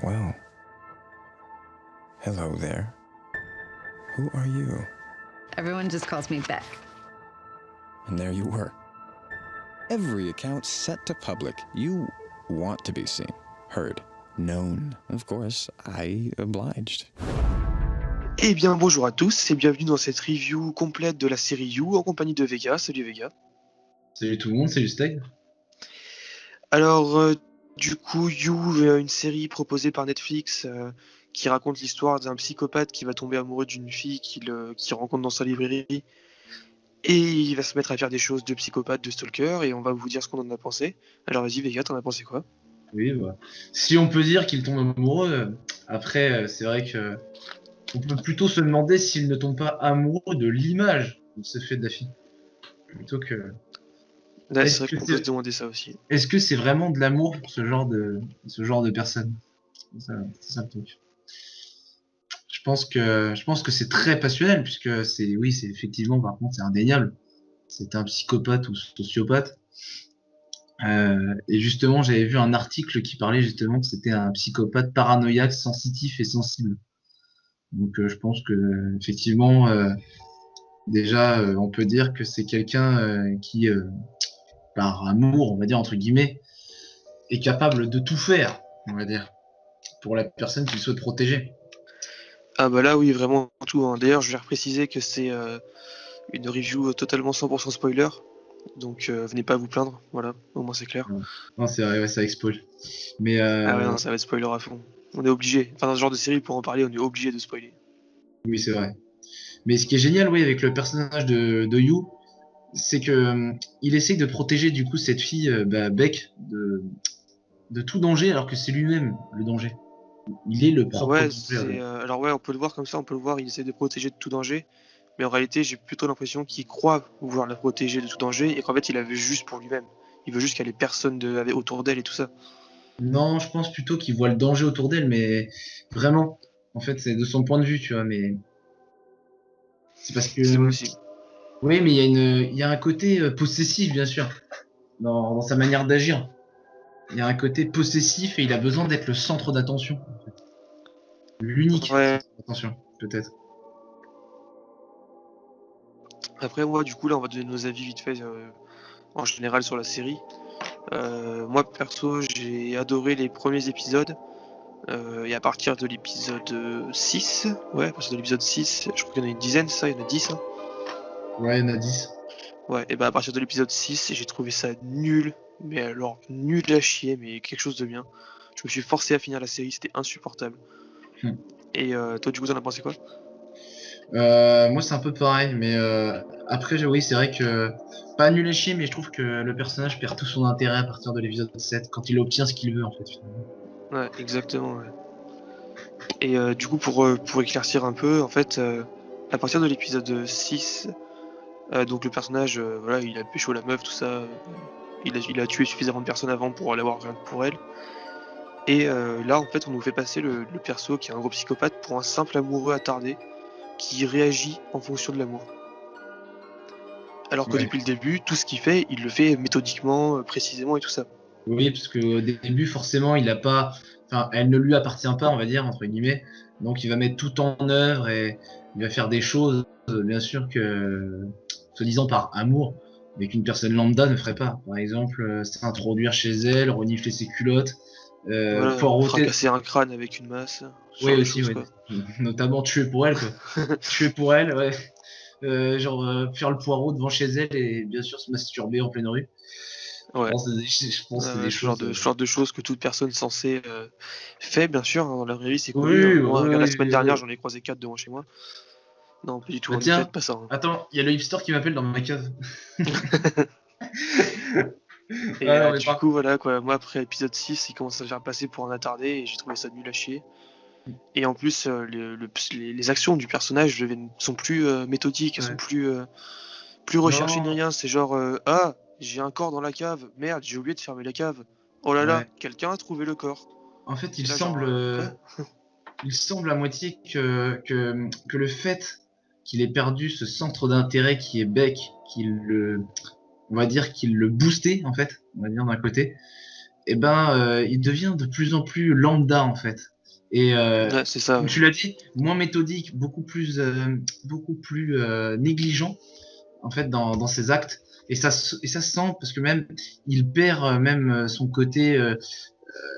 Well, hello there. Who are you? Everyone just calls me Beck. And there you were. Every account set to public. You want to be seen, heard, known. Of course, I obliged. Eh bien bonjour à tous et bienvenue dans cette review complète de la série You en compagnie de Vega. Salut Vega. Salut tout le monde, salut Stag. Alors du coup You, une série proposée par Netflix qui raconte l'histoire d'un psychopathe qui va tomber amoureux d'une fille qu'il rencontre dans sa librairie et il va se mettre à faire des choses de psychopathe, de stalker et on va vous dire ce qu'on en a pensé. Alors vas-y Vega, t'en as pensé quoi? Oui, bah. Si on peut dire qu'il tombe amoureux, après c'est vrai que on peut plutôt se demander s'il ne tombe pas amoureux de l'image de ce fait de la fille. Plutôt que. Là, Est-ce c'est vrai que qu'on peut se demander ça aussi. Est-ce que c'est vraiment de l'amour pour ce genre de personne? C'est ça le truc. Je pense que c'est très passionnel puisque c'est effectivement, par contre c'est indéniable. C'est un psychopathe ou sociopathe. Et justement, j'avais vu un article qui parlait justement que c'était un psychopathe paranoïaque, sensitif et sensible. Donc je pense que effectivement, déjà, on peut dire que c'est quelqu'un qui, par amour, on va dire entre guillemets, est capable de tout faire, on va dire, pour la personne qu'il souhaite protéger. Ah bah là oui, vraiment tout, hein. D'ailleurs je vais préciser que c'est une review totalement 100% spoiler. Donc venez pas vous plaindre, voilà, au moins c'est clair. Non, c'est vrai, ouais, ça expose. Mais Ah ouais, non, ça va être spoiler à fond. On est obligé. Enfin, dans ce genre de série, pour en parler, on est obligé de spoiler. oui, c'est vrai. Mais ce qui est génial, oui, avec le personnage de You, c'est que il essaye de protéger du coup cette fille, Beck, de tout danger, alors que c'est lui-même le danger. Il est le propre Ouais, danger. alors ouais, on peut le voir comme ça, on peut le voir, il essaie de protéger de tout danger. Mais en réalité, j'ai plutôt l'impression qu'il croit vouloir la protéger de tout danger et qu'en fait, il la veut juste pour lui-même. Il veut juste qu'elle ait personne autour d'elle et tout ça. Non, je pense plutôt qu'il voit le danger autour d'elle, mais vraiment, en fait, c'est de son point de vue, tu vois, mais c'est parce que, C'est possible. oui, mais il y a un côté possessif, bien sûr, dans sa manière d'agir. Il y a un côté possessif et il a besoin d'être le centre d'attention, en fait. L'unique Ouais. centre d'attention, peut-être. Après, moi, du coup, là, on va donner nos avis vite fait en général sur la série. Moi, perso, j'ai adoré les premiers épisodes. Et à partir de l'épisode 6, ouais, à partir de l'épisode 6, je crois qu'il y en a une dizaine, ça, il y en a 10. Hein. Ouais, il y en a 10. Ouais, et bah à partir de l'épisode 6, j'ai trouvé ça nul, mais alors nul à chier, mais quelque chose de bien. Je me suis forcé à finir la série, c'était insupportable. Hmm. Et toi, du coup, t'en as pensé quoi? Moi, c'est un peu pareil, mais après, oui, c'est vrai que pas nul à chier, mais je trouve que le personnage perd tout son intérêt à partir de l'épisode 7, quand il obtient ce qu'il veut, en fait, finalement. Ouais, exactement, ouais. Et du coup, pour éclaircir un peu, en fait, à partir de l'épisode 6, donc le personnage, voilà, il a pécho la meuf, tout ça, il a tué suffisamment de personnes avant pour l'avoir rien que pour elle. Et là, en fait, on nous fait passer le perso qui est un gros psychopathe pour un simple amoureux attardé qui réagit en fonction de l'amour. Alors que Ouais. depuis le début, tout ce qu'il fait, il le fait méthodiquement, précisément et tout ça. Oui, parce qu'au début, forcément, il a pas, enfin, elle ne lui appartient pas, on va dire, entre guillemets. Donc, il va mettre tout en œuvre et il va faire des choses, bien sûr, que, soi-disant par amour, mais qu'une personne lambda ne ferait pas. Par exemple, s'introduire chez elle, renifler ses culottes, Voilà, poireauter. fracasser un crâne avec une masse, ce Oui, genre de aussi, choses ouais. quoi. Notamment tuer pour elle, quoi. Tuer pour elle, ouais. Faire le poireau devant chez elle et bien sûr se masturber en pleine rue. Ouais, Je pense que c'est des ce genre choses. de, ce genre de choses que toute personne censée fait, bien sûr, hein, dans la vraie vie c'est connu. Hein. Oui, Moi, oui, regarde, la oui, semaine oui, dernière, oui. j'en ai croisé 4 devant chez moi. Non, pas du tout, Bah hein, ne faites tiens, pas ça. Hein. attends, il y a le hipster qui m'appelle dans ma cave. Et Ah non, mais du coup, voilà quoi, moi après l'épisode 6, il commence à se faire passer pour un attardé et j'ai trouvé ça nul à chier. Et en plus, les actions du personnage sont plus méthodiques, elles sont ouais. plus recherchées ni Non, rien. C'est genre, ah, j'ai un corps dans la cave, merde, j'ai oublié de fermer la cave. Oh là là, ouais. quelqu'un a trouvé le corps. En fait, T'es là genre, quoi? il semble à moitié que le fait qu'il ait perdu ce centre d'intérêt qui est Beck, on va dire qu'il le boostait, en fait, on va dire d'un côté, et ben il devient de plus en plus lambda en fait. Et Ouais, c'est ça. comme Ouais. tu l'as dit, moins méthodique, beaucoup plus négligent en fait dans ses actes. Et ça se sent parce que même il perd même son côté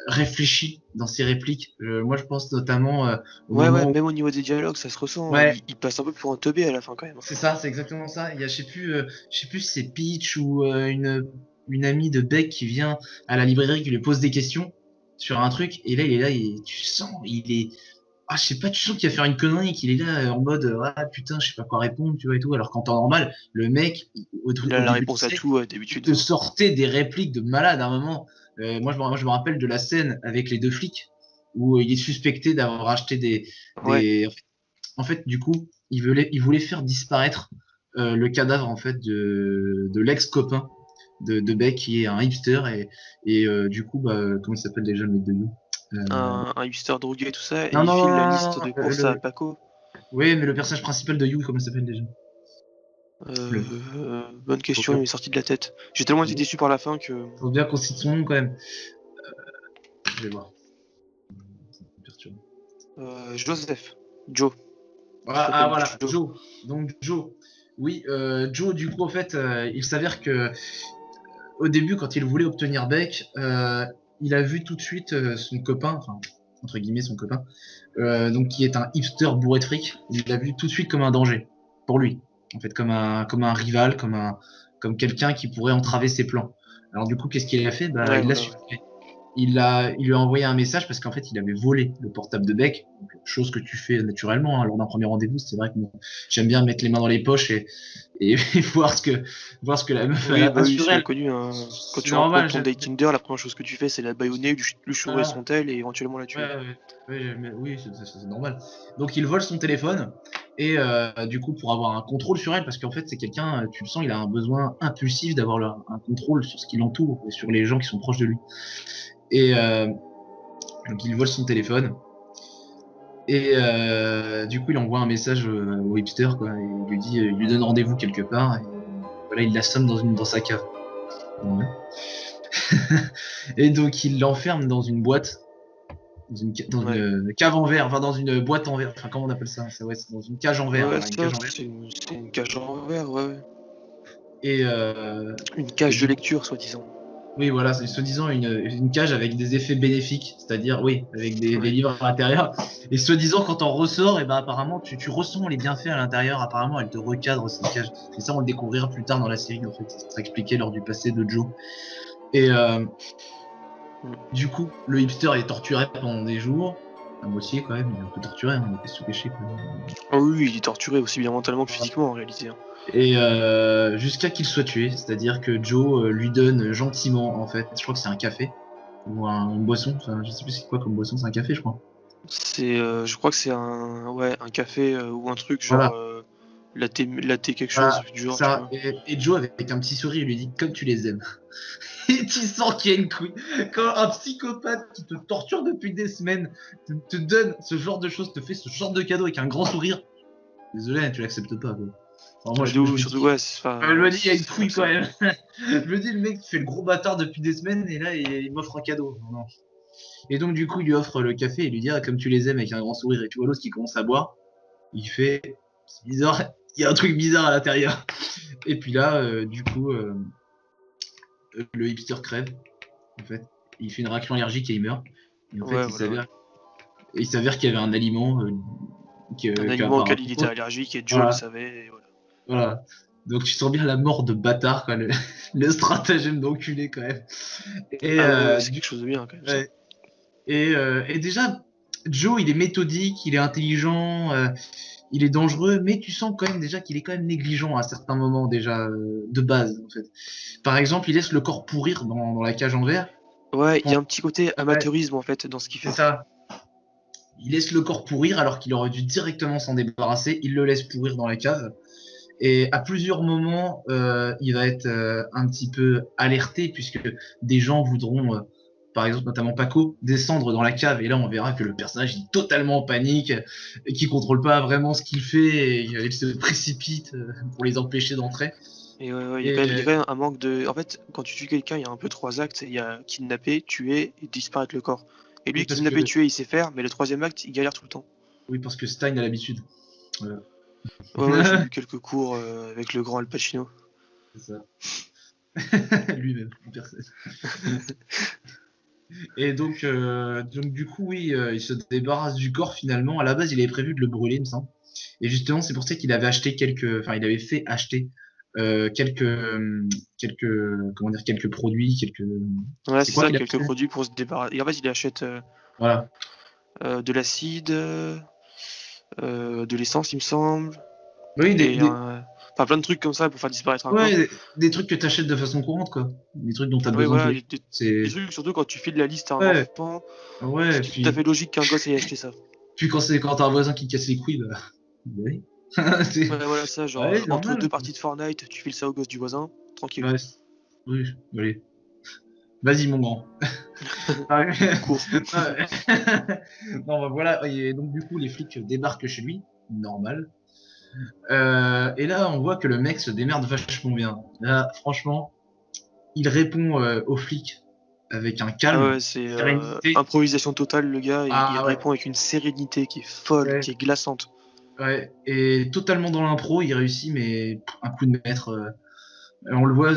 réfléchi dans ses répliques. Moi, je pense notamment au Ouais, ouais, moment où... même au niveau des dialogues, ça se ressent, hein. Ouais, Il passe un peu pour un teubé à la fin quand même. c'est ça, c'est exactement ça. Il y a, je sais plus si c'est Peach ou une amie de Beck qui vient à la librairie qui lui pose des questions sur un truc. Et là, il est là, tu sens, il est... Ah, je sais pas, tu sens qu'il va faire une connerie, qu'il est là en mode ah putain, je sais pas quoi répondre, tu vois et tout. Alors qu'en temps normal, le mec, Il a au la début, réponse à tout, il d'habitude. te sortait des répliques de malade à un moment. Moi, je me rappelle de la scène avec les deux flics où il est suspecté d'avoir acheté Ouais. des... En fait, du coup, il voulait faire disparaître le cadavre en fait de l'ex-copain de Beck qui est un hipster et du coup, bah, comment il s'appelle déjà le mec de nous Un hipster drogué et tout ça, et Non, il non, file la non, non, liste non, de courses à Paco. oui, mais le personnage principal de You, comment il s'appelle déjà le... Bonne Faut question, bien, il m'est sorti de la tête. J'ai tellement été déçu par la fin que. faut bien qu'on cite son nom quand même. Je vais voir. Ça me perturbe. Joseph. Joe. Il Voilà, ah s'appelle voilà, Joe. Joe. Donc Joe. Oui, Joe, du coup, en fait, il s'avère que au début, quand il voulait obtenir Beck, il a vu tout de suite son copain, enfin, entre guillemets son copain, donc qui est un hipster bourré de fric, il l'a vu tout de suite comme un danger pour lui, en fait, comme un rival, comme quelqu'un qui pourrait entraver ses plans. Alors du coup, qu'est-ce qu'il a fait? Bah, Ouais, il l'a voilà, ouais. suivi. Il lui a envoyé un message parce qu'en fait, il avait volé le portable de Beck, donc, chose que tu fais naturellement hein, lors d'un premier rendez-vous. C'est vrai que moi, j'aime bien mettre les mains dans les poches et voir ce que la meuf elle Oui, a bah oui, c'est assuré. connu, hein. Quand C'est tu rencontres normal. ton date Tinder, la première chose que tu fais, c'est la bâillonner, lui chourer Voilà. son tel et éventuellement la Ouais, tuer. ouais, ouais, oui, c'est normal. Donc il vole son téléphone et du coup pour avoir un contrôle sur elle, parce qu'en fait c'est quelqu'un, tu le sens, il a un besoin impulsif d'avoir un contrôle sur ce qui l'entoure et sur les gens qui sont proches de lui. Et donc il vole son téléphone et du coup il envoie un message au hipster quoi, et il lui dit, il lui donne rendez-vous quelque part et voilà il l'assomme dans sa cave. Ouais. Et donc il l'enferme dans une boîte dans Ouais. une cave en verre, enfin dans une boîte en verre, enfin comment on appelle ça, ouais, c'est dans une cage en Ouais, verre, ouais, voilà, une ça, cage en verre. c'est une cage en verre, ouais, ouais. Et, Une et cage de du coup, lecture, soi-disant. oui, voilà, c'est soi-disant une cage avec des effets bénéfiques, c'est-à-dire, oui, avec des Ouais. livres à l'intérieur. Et soi-disant, quand on ressort, et ben apparemment, tu ressens les bienfaits à l'intérieur, apparemment, elle te recadre cette cage. Et ça, on le découvrira plus tard dans la série, en fait, ça sera expliqué lors du passé de Joe. Et Mm. du coup, le hipster est torturé pendant des jours. À moitié, quand même, il est un peu torturé, hein, on peut se cacher, quand même. Ah oui, il est torturé aussi bien mentalement que physiquement en réalité, hein. Et jusqu'à qu'il soit tué, c'est-à-dire que Joe lui donne gentiment, en fait, je crois que c'est un café ou une boisson, enfin je sais plus c'est quoi comme boisson, c'est un café je crois. Je crois que c'est un café ou un truc genre Voilà, latte quelque chose voilà, du genre, tu ça. vois. Et Joe avec un petit sourire il lui dit comme tu les aimes. Et tu sens qu'il y a une couille. Quand un psychopathe qui te torture depuis des semaines te donne ce genre de choses, te fait ce genre de cadeau avec un grand sourire, désolé, tu l'acceptes pas. Quoi. Alors moi Ouais, de je ouf, me surtout, dis, ouais, je enfin, me dis, il y a une c'est vrai couille que quand ça. même. Je me dis, le mec fait le gros bâtard depuis des semaines et là, il m'offre un cadeau. Non. Et donc, du coup, il lui offre le café et lui dit, ah, comme tu les aimes, avec un grand sourire. Et tu vois l'autre qui commence à boire. Il fait, c'est bizarre, il y a un truc bizarre à l'intérieur. Et puis là, du coup, le hipster crève, en fait. Il fait une réaction allergique et il meurt. Et en fait, Ouais, voilà, ouais. il s'avère qu'il y avait un aliment Un aliment qu'apparemment. auquel il était allergique et Joe le Voilà, savait, et voilà. voilà. Donc tu sens bien la mort de bâtard, quoi, le stratagème d'enculé quand même. Et, Ah ouais, ouais, c'est quelque chose de bien quand même ça. ouais. Et déjà, Joe, il est méthodique, il est intelligent, il est dangereux, mais tu sens quand même déjà qu'il est quand même négligent à certains moments déjà de base en fait. Par exemple, il laisse le corps pourrir dans la cage en verre. Ouais, il y Bon, a un petit côté ouais, amateurisme en fait dans ce qu'il c'est fait. ça. Il laisse le corps pourrir alors qu'il aurait dû directement s'en débarrasser. Il le laisse pourrir dans la cave. Et à plusieurs moments, il va être un petit peu alerté puisque des gens voudront, par exemple notamment Paco, descendre dans la cave. Et là, on verra que le personnage est totalement en panique et qu'il contrôle pas vraiment ce qu'il fait et il se précipite pour les empêcher d'entrer. Et ouais, Et il y a quand même un manque de. En fait, quand tu tues quelqu'un, il y a un peu 3 actes. Il y a kidnapper, tuer et disparaître le corps. Et lui, oui, kidnapper, tuer, il sait faire, mais le troisième acte, il galère tout le temps. parce que Stein a l'habitude. Voilà. Ouais, j'ai eu quelques cours avec le grand Al Pacino. C'est ça. Lui-même, en personne. Et donc du coup, oui, il se débarrasse du corps finalement. À la base, il avait prévu de le brûler, il me semble. Et justement, c'est pour ça qu'il avait acheté enfin, il avait fait acheter quelques, comment dire, quelques produits, Ouais, c'est c'est quoi ça, qu'il a quelques acheté? produits pour se débarrasser. Et en fait, il achète Voilà. de l'acide, de l'essence, il me semble, Oui, et enfin plein de trucs comme ça pour faire disparaître un corps. ouais, des trucs que tu achètes de façon courante, quoi. Des trucs dont tu as Oui, besoin tous voilà, les jours. C'est, des trucs, surtout quand tu files la liste à un ouais, enfant, ouais, c'est tout à fait logique qu'un gosse ait acheté ça. puis quand t'as un voisin qui te casse les couilles, bah, oui. C'est, Ouais, voilà, ça, genre, ouais, entre normal. 2 parties de Fortnite, tu files ça au gosse du voisin, tranquille. Ouais, oui, allez. Vas-y, mon grand. Ouais. Cours. Ouais. Non, bah voilà. Et donc, du coup, les flics débarquent chez lui. Normal. Et là, on voit que le mec se démerde vachement bien. Là, franchement, il répond aux flics avec un Ah calme, ouais, c'est sérénité. improvisation totale, le gars, il Ah ouais, répond avec une sérénité qui est folle, ouais, qui est glaçante. ouais. Et totalement dans l'impro, il réussit, mais un coup de maître. On le voit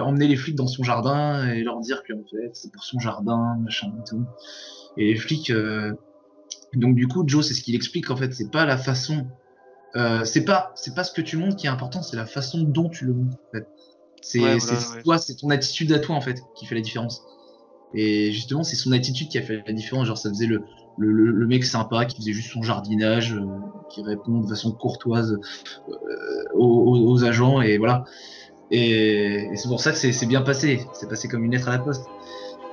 emmener les flics dans son jardin et leur dire que en fait, c'est pour son jardin, machin et tout. Et les flics, donc du coup, Joe, c'est ce qu'il explique en fait, c'est pas la façon, c'est pas ce que tu montres qui est important, c'est la façon dont tu le montres. En fait. Ouais, C'est voilà, ouais. toi, c'est ton attitude à toi en fait qui fait la différence. Et justement, c'est son attitude qui a fait la différence. Genre, ça faisait le mec sympa qui faisait juste son jardinage, qui répond de façon courtoise aux agents et voilà. Et c'est pour ça que c'est bien passé. C'est passé comme une lettre à la poste.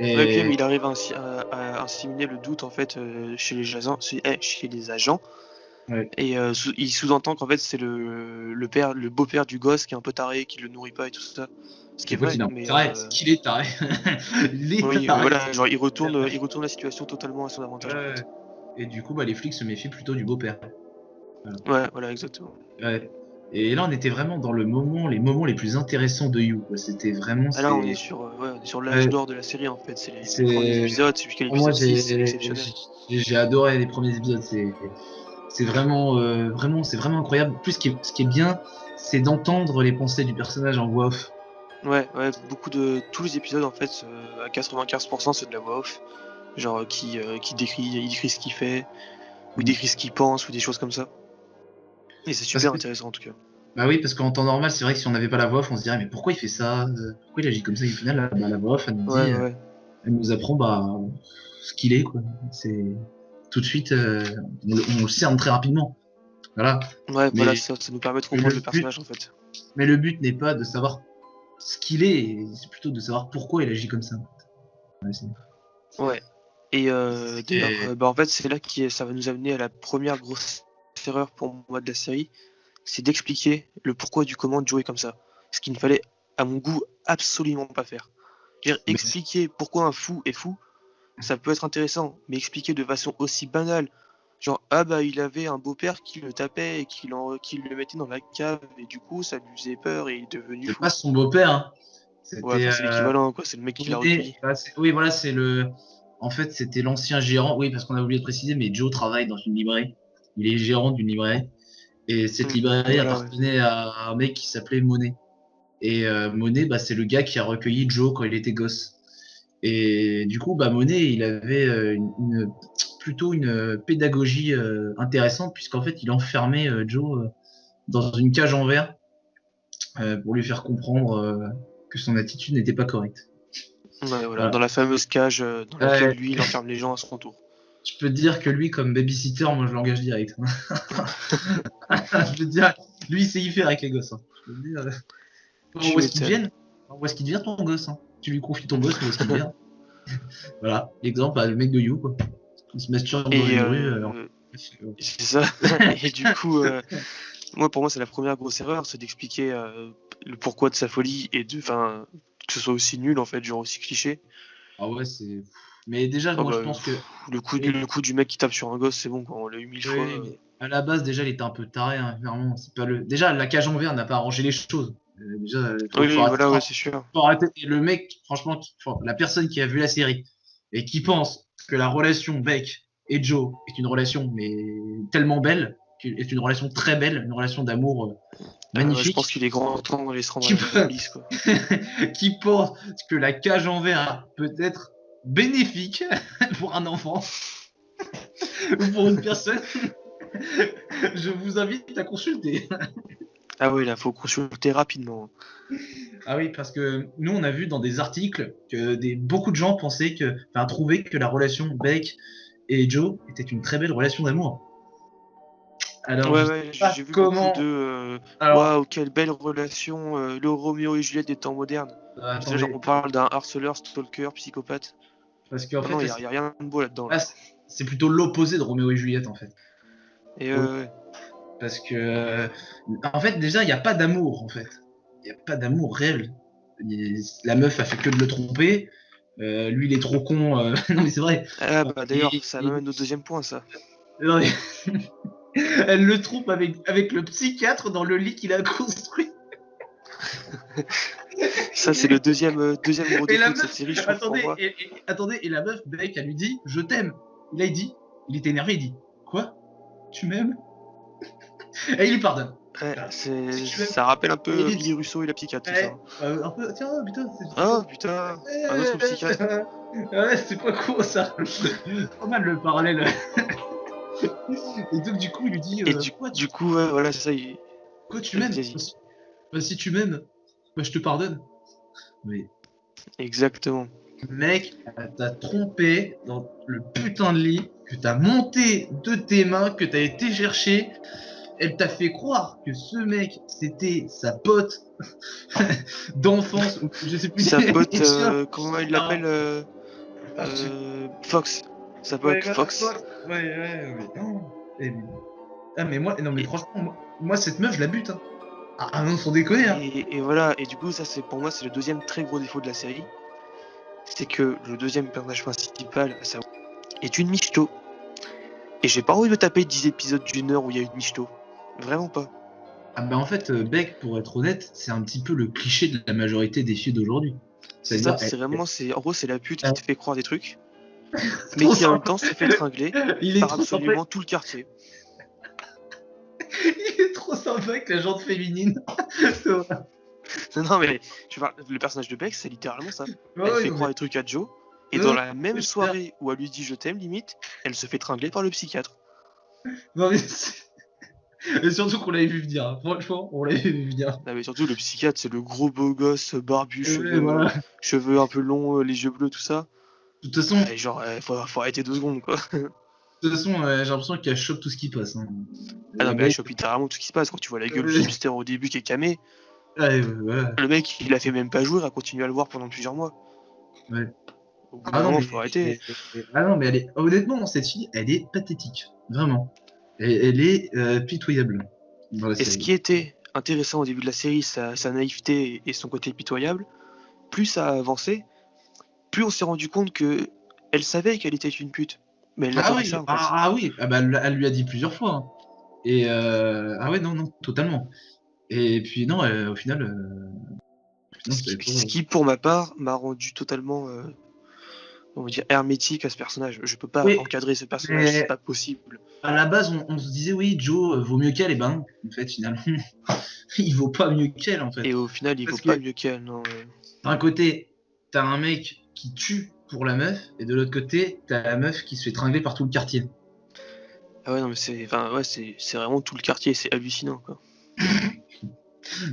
Ouais, et puis même, Et il arrive à inséminer le doute, en fait, chez les agents, chez les agents. ouais. Et il sous-entend qu'en fait, c'est le père, le beau-père du gosse qui est un peu taré, qui le nourrit pas et tout ça. Ce qui est En fait, vrai, il est un mais taré. Ce qu'il est taré. Il est oui, mais taré. voilà, genre il retourne la situation totalement à son avantage, en fait. Et du coup, bah, les flics se méfient plutôt du beau-père. Voilà. Ouais, voilà, exactement. Ouais. Et là, on était vraiment dans les moments les plus intéressants de You. Quoi. C'était vraiment, Ah, là, on est c'est, sur, ouais, on est sur l'âge ouais, d'or de la série, en fait. C'est les premiers c'est, épisodes, c'est jusqu'à moi, l'épisode 6, c'est exceptionnel. j'ai adoré les premiers épisodes. C'est vraiment, c'est vraiment incroyable. Plus, ce qui est bien, c'est d'entendre les pensées du personnage en voix off. Ouais, ouais, tous les épisodes, en fait, à 95%, c'est de la voix off. Genre, il décrit ce qu'il fait, ou il Mm. décrit ce qu'il pense, ou des choses comme ça. Et c'est Parce super que, intéressant, en tout cas. bah oui, parce qu'en temps normal, c'est vrai que si on n'avait pas la voix off, on se dirait, mais pourquoi il fait ça? Pourquoi il agit comme ça? Et au final, la voix off, elle nous Ouais, dit, ouais, ouais. elle nous apprend bah, ce qu'il est, quoi. C'est tout de suite, on le cerne très rapidement. Voilà. Ouais, voilà, Mais, ça nous permet de mais comprendre le le but, personnage, en fait. mais le but n'est pas de savoir ce qu'il est, c'est plutôt de savoir pourquoi il agit comme ça. Ouais, Ouais. Et d'ailleurs, c'est- bah, en fait, c'est là que ça va nous amener à la première grosse erreur pour moi de la série, c'est d'expliquer le pourquoi du comment de jouer comme ça. Ce qu'il ne fallait, à mon goût, absolument pas faire. Je veux dire, mais expliquer pourquoi un fou est fou, ça peut être intéressant, mais expliquer de façon aussi banale, genre, ah bah il avait un beau-père qui le tapait et qui le mettait dans la cave, et du coup ça lui faisait peur et il est devenu c'est fou. pas son beau-père, hein. Ouais, C'était enfin c'est l'équivalent, quoi, c'est le mec qui l'a recueilli. bah, oui, voilà, en fait, c'était l'ancien gérant. Oui, parce qu'on a oublié de préciser, mais Joe travaille dans une librairie. Il est gérant d'une librairie. Et cette librairie Voilà, ouais. appartenait à un mec qui s'appelait Monet. Et Monet, bah, c'est le gars qui a recueilli Joe quand il était gosse. Et du coup, bah, Monet, il avait plutôt une pédagogie intéressante, puisqu'en fait, il enfermait Joe dans une cage en verre pour lui faire comprendre que son attitude n'était pas correcte. Ouais, voilà, dans Voilà. la fameuse cage dans laquelle Euh, lui il enferme les gens à son tour. je peux te dire que lui, comme babysitter, moi, je l'engage direct. Je peux te dire, lui, il sait y faire avec les gosses. Hein. Je peux te dire, Tu où est-ce qu'il m'étonnes. devienne? Où est-ce qu'il devient ton gosse? Hein. Tu lui confies ton gosse, où est-ce qu'il devient? Voilà, l'exemple, bah, le mec de You, quoi. Il se masturbe dans Et une rue. c'est ça. Et du coup, pour moi, c'est la première grosse erreur, c'est d'expliquer le pourquoi de sa folie et enfin, que ce soit aussi nul en fait, genre aussi cliché. Ah ouais, c'est. Mais déjà, Oh moi, je bah, pense que. le coup du mec qui tape sur un gosse, c'est bon, quoi, on l'a eu 1000 fois. Oui, mais à la base, déjà, il était un peu taré, hein, clairement. C'est pas le. Déjà, la cage en verre n'a pas arrangé les choses. Déjà, Oui, faut arrêter- voilà, ouais, c'est sûr. faut arrêter. Et le mec, franchement, la personne qui a vu la série et qui pense que la relation Beck et Joe est une relation mais tellement belle, est une relation très belle, une relation d'amour Ouais, je magnifique, pense qu'il est grand temps d'aller se rendre qui, à la peut- police, quoi. qui pense que la cage en verre peut être bénéfique pour un enfant ou pour une personne, je vous invite à consulter. Ah oui, là, faut consulter rapidement. Ah oui, parce que nous, on a vu dans des articles que beaucoup de gens trouvaient que la relation Beck et Joe était une très belle relation d'amour. Alors, Ouais, je sais ouais, pas j'ai vu beaucoup comment. de Alors, waouh, quelle belle relation, le Roméo et Juliette des temps modernes. C'est genre, attendez, on parle d'un harceleur, stalker, psychopathe. parce qu'en Non, fait, non, y a rien de beau là-dedans, là, là. c'est plutôt l'opposé de Roméo et Juliette, en fait. Et Parce que, en fait, déjà, il n'y a pas d'amour, en fait. Il n'y a pas d'amour réel. La meuf a fait que de le tromper. Lui, il est trop con. Non, mais c'est vrai. ah bah d'ailleurs, Et- ça et- m'amène au deuxième point, ça. non, mais- Elle le trompe avec le psychiatre dans le lit qu'il a construit. Ça, c'est le deuxième gros Et la défaut de cette meuf, série, je trouve, pour moi. attendez, et la meuf, Beck, elle lui dit, je t'aime. Là, il était énervé, il dit, quoi? Tu m'aimes? Et il lui pardonne. Ouais, Si tu m'aimes. ça rappelle un Et il peu lui Billy dit, Russo et la psychiatre, tout ouais, ça. un peu, tiens, putain, Oh putain, un autre psychiatre. Ouais, c'est pas con ça. Pas mal le parallèle. Et donc, du coup, il lui dit, Et quoi, du coup, ouais, voilà, c'est ça. quoi, tu m'aimes? Vas-y. Bah, si tu m'aimes, bah, je te pardonne. Mais Exactement. mec, elle t'a trompé dans le putain de lit, que t'as monté de tes mains, que t'as été chercher. Elle t'a fait croire que ce mec, c'était sa pote d'enfance, ou je sais plus. Sa pote, Et tu vois, comment il alors, l'appelle Fox. Sa ouais, pote Fox. mais, mais moi, non, mais franchement, moi, cette meuf, je la bute, hein. Ah non, sans déconner, hein. Et voilà, et du coup, ça, c'est pour moi, c'est le deuxième très gros défaut de la série. C'est que le deuxième personnage principal, à savoir, est une michto. Et j'ai pas envie de me taper 10 épisodes d'une heure où il y a une michto. Vraiment pas. Ah bah en fait, Beck, pour être honnête, c'est un petit peu le cliché de la majorité des filles d'aujourd'hui. C'est ça, C'est-à-dire, c'est vraiment, en gros, c'est la pute qui elle- te fait croire des trucs, mais trop qui en même sympa. temps se fait tringler Il est par trop sympa. absolument tout le quartier. Il est trop sympa avec la jante féminine. C'est vrai. Non, mais tu vois, le personnage de Beck, c'est littéralement ça. Ouais, Elle ouais, fait non, croire mais- des trucs à Joe, et Ouais, dans la même c'est soirée où elle lui dit je t'aime, limite, elle se fait tringler par le psychiatre. non, mais et surtout qu'on l'avait vu venir, hein. Franchement, on l'avait vu venir. Non, mais surtout, le psychiatre, c'est le gros beau gosse, barbu, Ouais, voilà. cheveux un peu longs, les yeux bleus, tout ça. De toute façon, Ouais, genre, faut arrêter 2 secondes, quoi. j'ai l'impression qu'elle chope tout ce qui passe, hein. Ah non, La mais elle Beck, chope littéralement tout ce qui se passe. Quand tu vois la gueule du ouais, hipster au début qui est camé, voilà. le mec, il a fait même pas jouer, il a continué à le voir pendant plusieurs mois. Ouais. Au bout d'un Ah non, moment, mais, faut arrêter. ah non, mais elle est, honnêtement, cette fille, elle est pathétique. Vraiment. Elle est pitoyable dans la Et ce série. qui était intéressant au début de la série, sa naïveté et son côté pitoyable, plus ça a avancé, plus on s'est rendu compte que elle savait qu'elle était une pute. Mais elle n'a Ah pas dit oui, ça, en fait. oui, ah bah, elle lui a dit plusieurs fois, hein. Et ah ouais, non, non, totalement. Et puis non, au final, non, Ce c'est qui, ce pas. qui, pour ma part, m'a rendu totalement, on va dire, hermétique à ce personnage. Je peux pas Oui, encadrer ce personnage, c'est mais pas possible. à la base, on se disait oui, Joe vaut mieux qu'elle, et ben non, en fait, finalement, il vaut pas mieux qu'elle, en fait. Et au final, il Parce vaut pas que mieux qu'elle, non. d'un côté, t'as un mec qui tue pour la meuf, et de l'autre côté, t'as la meuf qui se fait tringler par tout le quartier. Ah ouais, non, mais c'est vraiment tout le quartier, c'est hallucinant, quoi.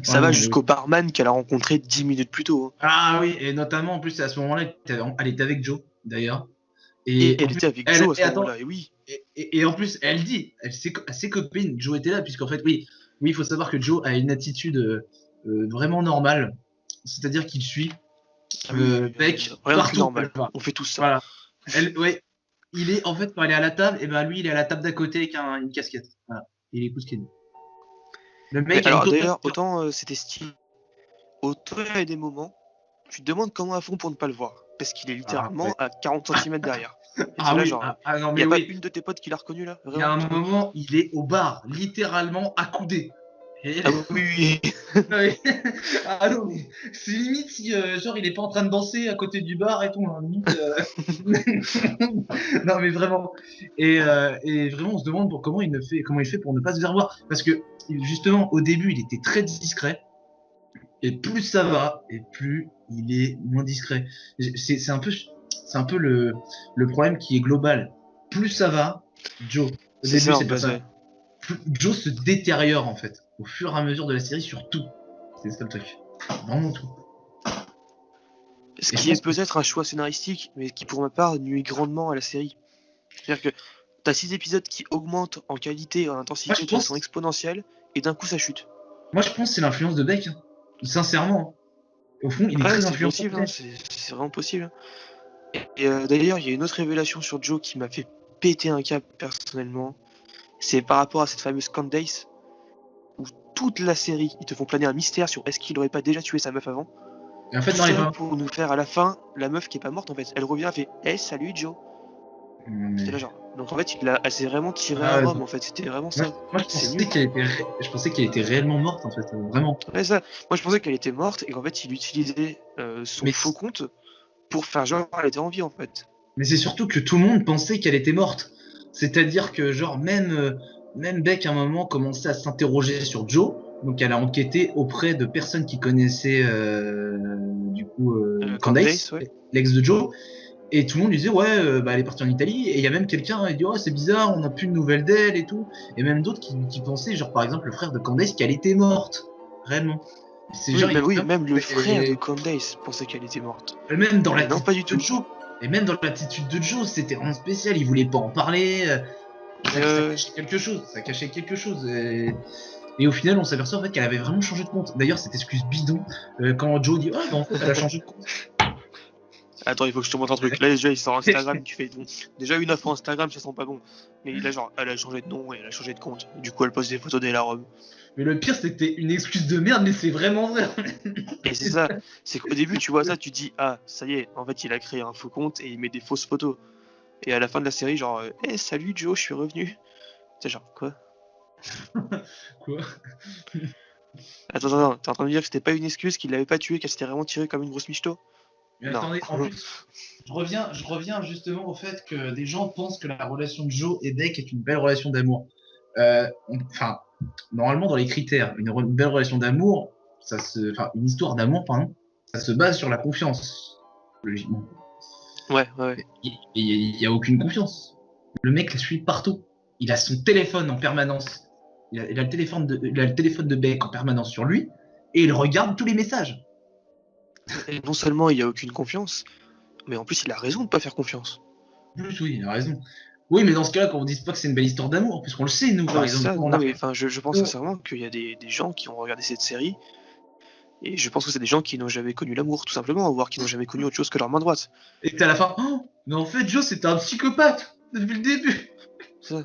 Ça Ah va non, jusqu'au barman qu'elle a rencontré 10 minutes plus tôt, hein. Ah oui, et notamment, en plus, à ce moment-là, elle était avec Joe, d'ailleurs. Et En elle plus, était avec Joe à ce attends, moment-là, et oui. et en plus, elle dit, ses copines, Joe était là, puisqu'en fait, oui, il faut savoir que Joe a une attitude vraiment normale, c'est-à-dire qu'il suit Beck Rien de plus partout où normal. elle va. On fait tous ça. Voilà. Ouais, il est, en fait, quand elle est à la table, et ben lui, il est à la table d'à côté avec une casquette. Voilà. Il écoute ce qu'il dit. Le Mais mec a une alors totale. d'ailleurs, autant c'était stylé, autant il y a des moments, tu te demandes comment elles font pour ne pas le voir. Parce qu'il est littéralement ouais. à 40 cm derrière. Et Ah c'est là, oui, genre, non, il mais n'y a pas oui. une de tes potes qui l'a reconnu là? Il y a un Vraiment? moment, il est au bar, littéralement accoudé. Et- Ah oui, oui, oui. Ah oui. Ah non, mais c'est limite si genre il est pas en train de danser à côté du bar et tout, hein, limite, non mais vraiment. Et vraiment on se demande comment il fait pour ne pas se faire voir. Parce que justement au début il était très discret, et plus ça va, et plus il est moins discret. C'est un peu le problème qui est global. Plus ça va, Joe. Au C'est début ça, en c'est pas fait, ça. ouais. Joe se détériore en fait, au fur et à mesure de la série sur tout. C'est ça le truc. Vraiment tout. Ce Et je qui pense est que peut-être un choix scénaristique, mais qui pour ma part nuit grandement à la série. C'est-à-dire que t'as 6 épisodes qui augmentent en qualité et en moi intensité je de façon pense, exponentielle, et d'un coup ça chute. moi je pense que c'est l'influence de Beck, hein. Sincèrement. Au fond, il est Ouais, très c'est influencé. possible, hein, c'est vraiment possible. Et d'ailleurs, il y a une autre révélation sur Joe qui m'a fait péter un câble personnellement. C'est par rapport à cette fameuse Candace, où toute la série, ils te font planer un mystère sur est-ce qu'il aurait pas déjà tué sa meuf avant. Et en fait, Tout non, il est ça pas. pour nous faire à la fin la meuf qui est pas morte en fait. Elle revient, elle fait hey, salut Joe. Non, C'était mais... là genre. Donc en fait, elle s'est vraiment tiré Ah, à ouais, Rome en fait. C'était vraiment moi, ça. moi, C'est nul. je pensais qu'elle était réellement morte en fait, vraiment. Ouais, ça. Moi je pensais qu'elle était morte et qu'en fait, il utilisait son Mais, faux compte pour faire genre elle était en vie en fait. mais c'est surtout que tout le monde pensait qu'elle était morte. C'est-à-dire que genre même Beck à un moment commençait à s'interroger sur Joe. Donc elle a enquêté auprès de personnes qui connaissaient du coup Candace, Candace, ouais. l'ex de Joe. Et tout le monde lui disait, ouais, bah, elle est partie en Italie. Et il y a même quelqu'un qui dit, oh, c'est bizarre, on n'a plus de nouvelles d'elle et tout. Et même d'autres qui pensaient, genre par exemple le frère de Candace, qu'elle était morte. Réellement. C'est genre, il y a Oui, vraiment- même le frère de et- Candace pensait qu'elle était morte. et même dans Mais non, pas du l'attitude de tout. Joe. Et même dans l'attitude de Joe, c'était vraiment spécial. Il voulait pas en parler. Ça Euh, cachait quelque chose. Ça cachait quelque chose. Et au final, on s'aperçoit en fait qu'elle avait vraiment changé de compte. D'ailleurs, cette excuse bidon, quand Joe dit, oh, bah, en fait, elle a changé de compte. Attends, il faut que je te montre un truc. Là, déjà, il sort Instagram, tu fais. Bon, déjà, une offre Instagram, ça sent pas bon. Mais là, genre, elle a changé de nom et elle a changé de compte. Du coup, elle poste des photos d'elle à Rome. Mais le pire, c'était une excuse de merde, mais c'est vraiment vrai. Et c'est ça. C'est qu'au début, tu vois ça, tu dis, ah, ça y est, en fait, il a créé un faux compte et il met des fausses photos. Et à la fin de la série, genre, hey, salut Joe, je suis revenu. C'est genre, quoi? Quoi? Attends, t'es en train de me dire que c'était pas une excuse, qu'il l'avait pas tué, qu'elle s'était vraiment tirée comme une grosse michto? Mais Non. attendez, en plus, je reviens justement au fait que des gens pensent que la relation de Joe et Beck est une belle relation d'amour. Enfin, normalement, dans les critères, une belle relation d'amour, enfin, une histoire d'amour, pardon, ça se base sur la confiance, logiquement. Ouais. Il y a aucune confiance. Le mec la suit partout. Il a son téléphone en permanence. Il a le téléphone de Beck en permanence sur lui et il regarde tous les messages. Et non seulement il y a aucune confiance, mais en plus, il a raison de pas faire confiance. En plus, oui, il a raison. Oui, mais dans ce cas-là, qu'on ne dise pas que c'est une belle histoire d'amour, puisqu'on le sait, nous, Non par mais c'est exemple. ça, On non a mais fait... enfin je pense sincèrement qu'il y a des gens qui ont regardé cette série et je pense que c'est des gens qui n'ont jamais connu l'amour tout simplement, voire qui n'ont jamais connu autre chose que leur main droite. Et à la fin, oh, mais en fait, Joe, c'était un psychopathe depuis le début. C'est ça.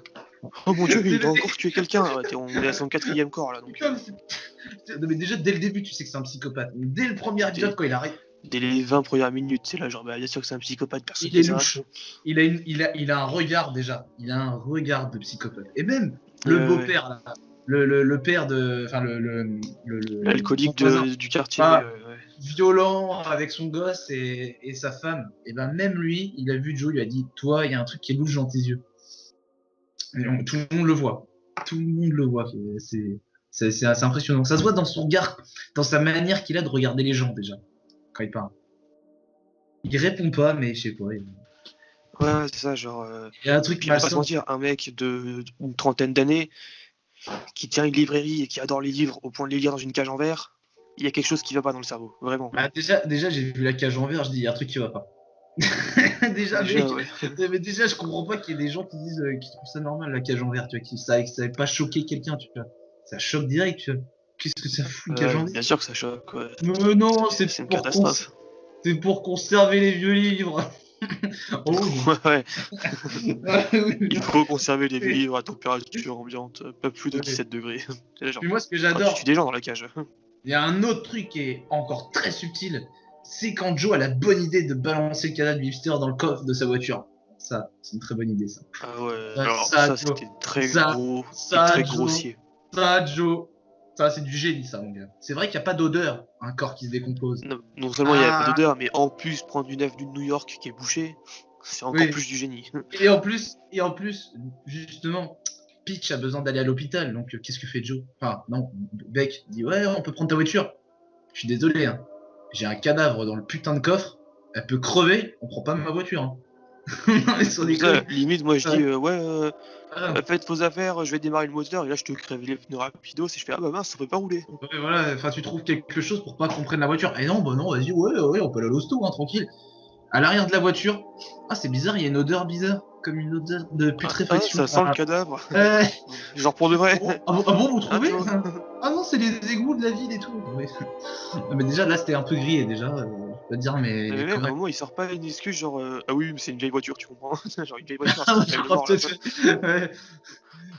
Oh mon dieu, il a encore tué quelqu'un. Ouais, on est à son 4e corps là donc. Putain, non, mais déjà, dès le début, tu sais que c'est un psychopathe. Dès le premier épisode, quand il arrive, Dès les 20 premières minutes, c'est là genre bah bien sûr que c'est un psychopathe, personne il est ne sait louche. Il a un regard déjà. Il a un regard de psychopathe. Et même le beau-père, là, le père de. Enfin, l'alcoolique son voisin, du quartier. pas Ouais. violent avec son gosse et sa femme. Et ben, même lui, il a vu Joe, il lui a dit, toi, il y a un truc qui est louche dans tes yeux. Tout le monde le voit. Tout le monde le voit. C'est assez impressionnant. Ça se voit dans son regard, dans sa manière qu'il a de regarder les gens déjà, quand il parle. Il répond pas, mais je sais pas. Ouais, c'est ça, genre. Il y a un truc Puis on va pas se malsain. mentir, un mec d'une trentaine d'années qui tient une librairie et qui adore les livres au point de les lire dans une cage en verre, il y a quelque chose qui va pas dans le cerveau, vraiment. Bah, déjà j'ai vu la cage en verre, je dis, il y a un truc qui va pas. déjà, Déjà, mec, ouais. mais déjà, je comprends pas qu'il y ait des gens qui disent, qui trouvent ça normal, la cage en verre, tu vois, ça n'avait pas choqué quelqu'un, tu vois. Ça choque direct, tu vois. Qu'est-ce que ça fout, une cage en verre? Bien sûr que ça choque, ouais. Mais non, C'est une catastrophe. c'est pour conserver les vieux livres. Oh, Ouais, oui. il faut conserver les vieux livres à température ambiante, pas plus de 17 degrés. C'est là, genre, Puis moi, ce que tu j'adore, tues des gens dans la cage. il y a un autre truc qui est encore très subtil, c'est quand Joe a la bonne idée de balancer le cadavre du hipster dans le coffre de sa voiture. Ça, c'est une très bonne idée, ça. Ah ouais, Ça, alors ça, ça Joe. c'était très Ça, gros et ça, très Joe. grossier. Ça, Joe. Ça, c'est du génie, ça, mon gars. C'est vrai qu'il n'y a pas d'odeur, un corps qui se décompose. Non seulement il y a pas Ah, d'odeur, mais en plus, prendre une avenue de New York qui est bouchée, c'est encore oui. plus du génie. Et en plus, justement, Peach a besoin d'aller à l'hôpital. Donc, qu'est-ce que fait Joe? Enfin, non, Beck dit ouais, on peut prendre ta voiture. Je suis désolé, hein. J'ai un cadavre dans le putain de coffre. Elle peut crever. On prend pas ma voiture. Hein. Non, mais sans Comme ça, déconner. limite, moi je dis, Ah, faites vos affaires, je vais démarrer le moteur, et là je te crève les pneus rapidos, et je fais, ah bah mince, ça peut pas rouler. ouais, voilà, enfin, tu trouves quelque chose pour pas qu'on prenne la voiture. Et non, bah non, vas-y, ouais, on peut aller à l'hosto, hein, tranquille. À l'arrière de la voiture, ah, c'est bizarre, il y a une odeur bizarre, comme une odeur de putréfaction. Ça sent le cadavre. Euh, Genre pour de vrai. ah bon, vous trouvez? tu vois. Ah non, c'est les égouts de la ville et tout. Mais, non, mais déjà, là, c'était un peu grillé, déjà. Je veux dire, mais Mais même, quand à un même. moment, il sort pas une excuse genre, ah oui, mais c'est une vieille voiture, tu comprends? Genre une vieille voiture, Ah, c'est je quand même crois mort, que là. c'est- ouais.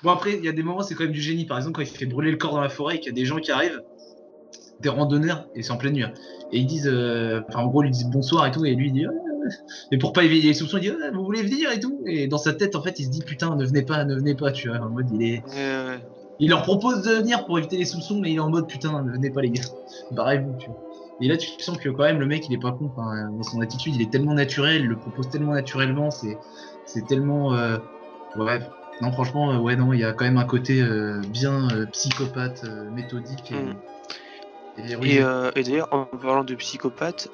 Bon, après, il y a des moments, c'est quand même du génie. Par exemple, quand il fait brûler le corps dans la forêt et qu'il y a des gens qui arrivent, des randonneurs, et c'est en pleine nuit, hein, et ils disent, enfin, en gros, ils lui disent bonsoir et tout, et lui, il dit, et pour pas éveiller les soupçons, il dit, vous voulez venir et tout, et dans sa tête, en fait, il se dit, putain, ne venez pas, tu vois, en mode, Ouais. il leur propose de venir pour éviter les soupçons, mais il est en mode, putain, ne venez pas, les gars, barrez-vous, tu vois. Et là, tu sens que quand même, le mec, il est pas con, enfin, dans son attitude, il est tellement naturel, il le propose tellement naturellement, c'est tellement, ouais, non, franchement, ouais, non, il y a quand même un côté bien psychopathe, méthodique Mm. et rusé. Et d'ailleurs, en parlant de psychopathe,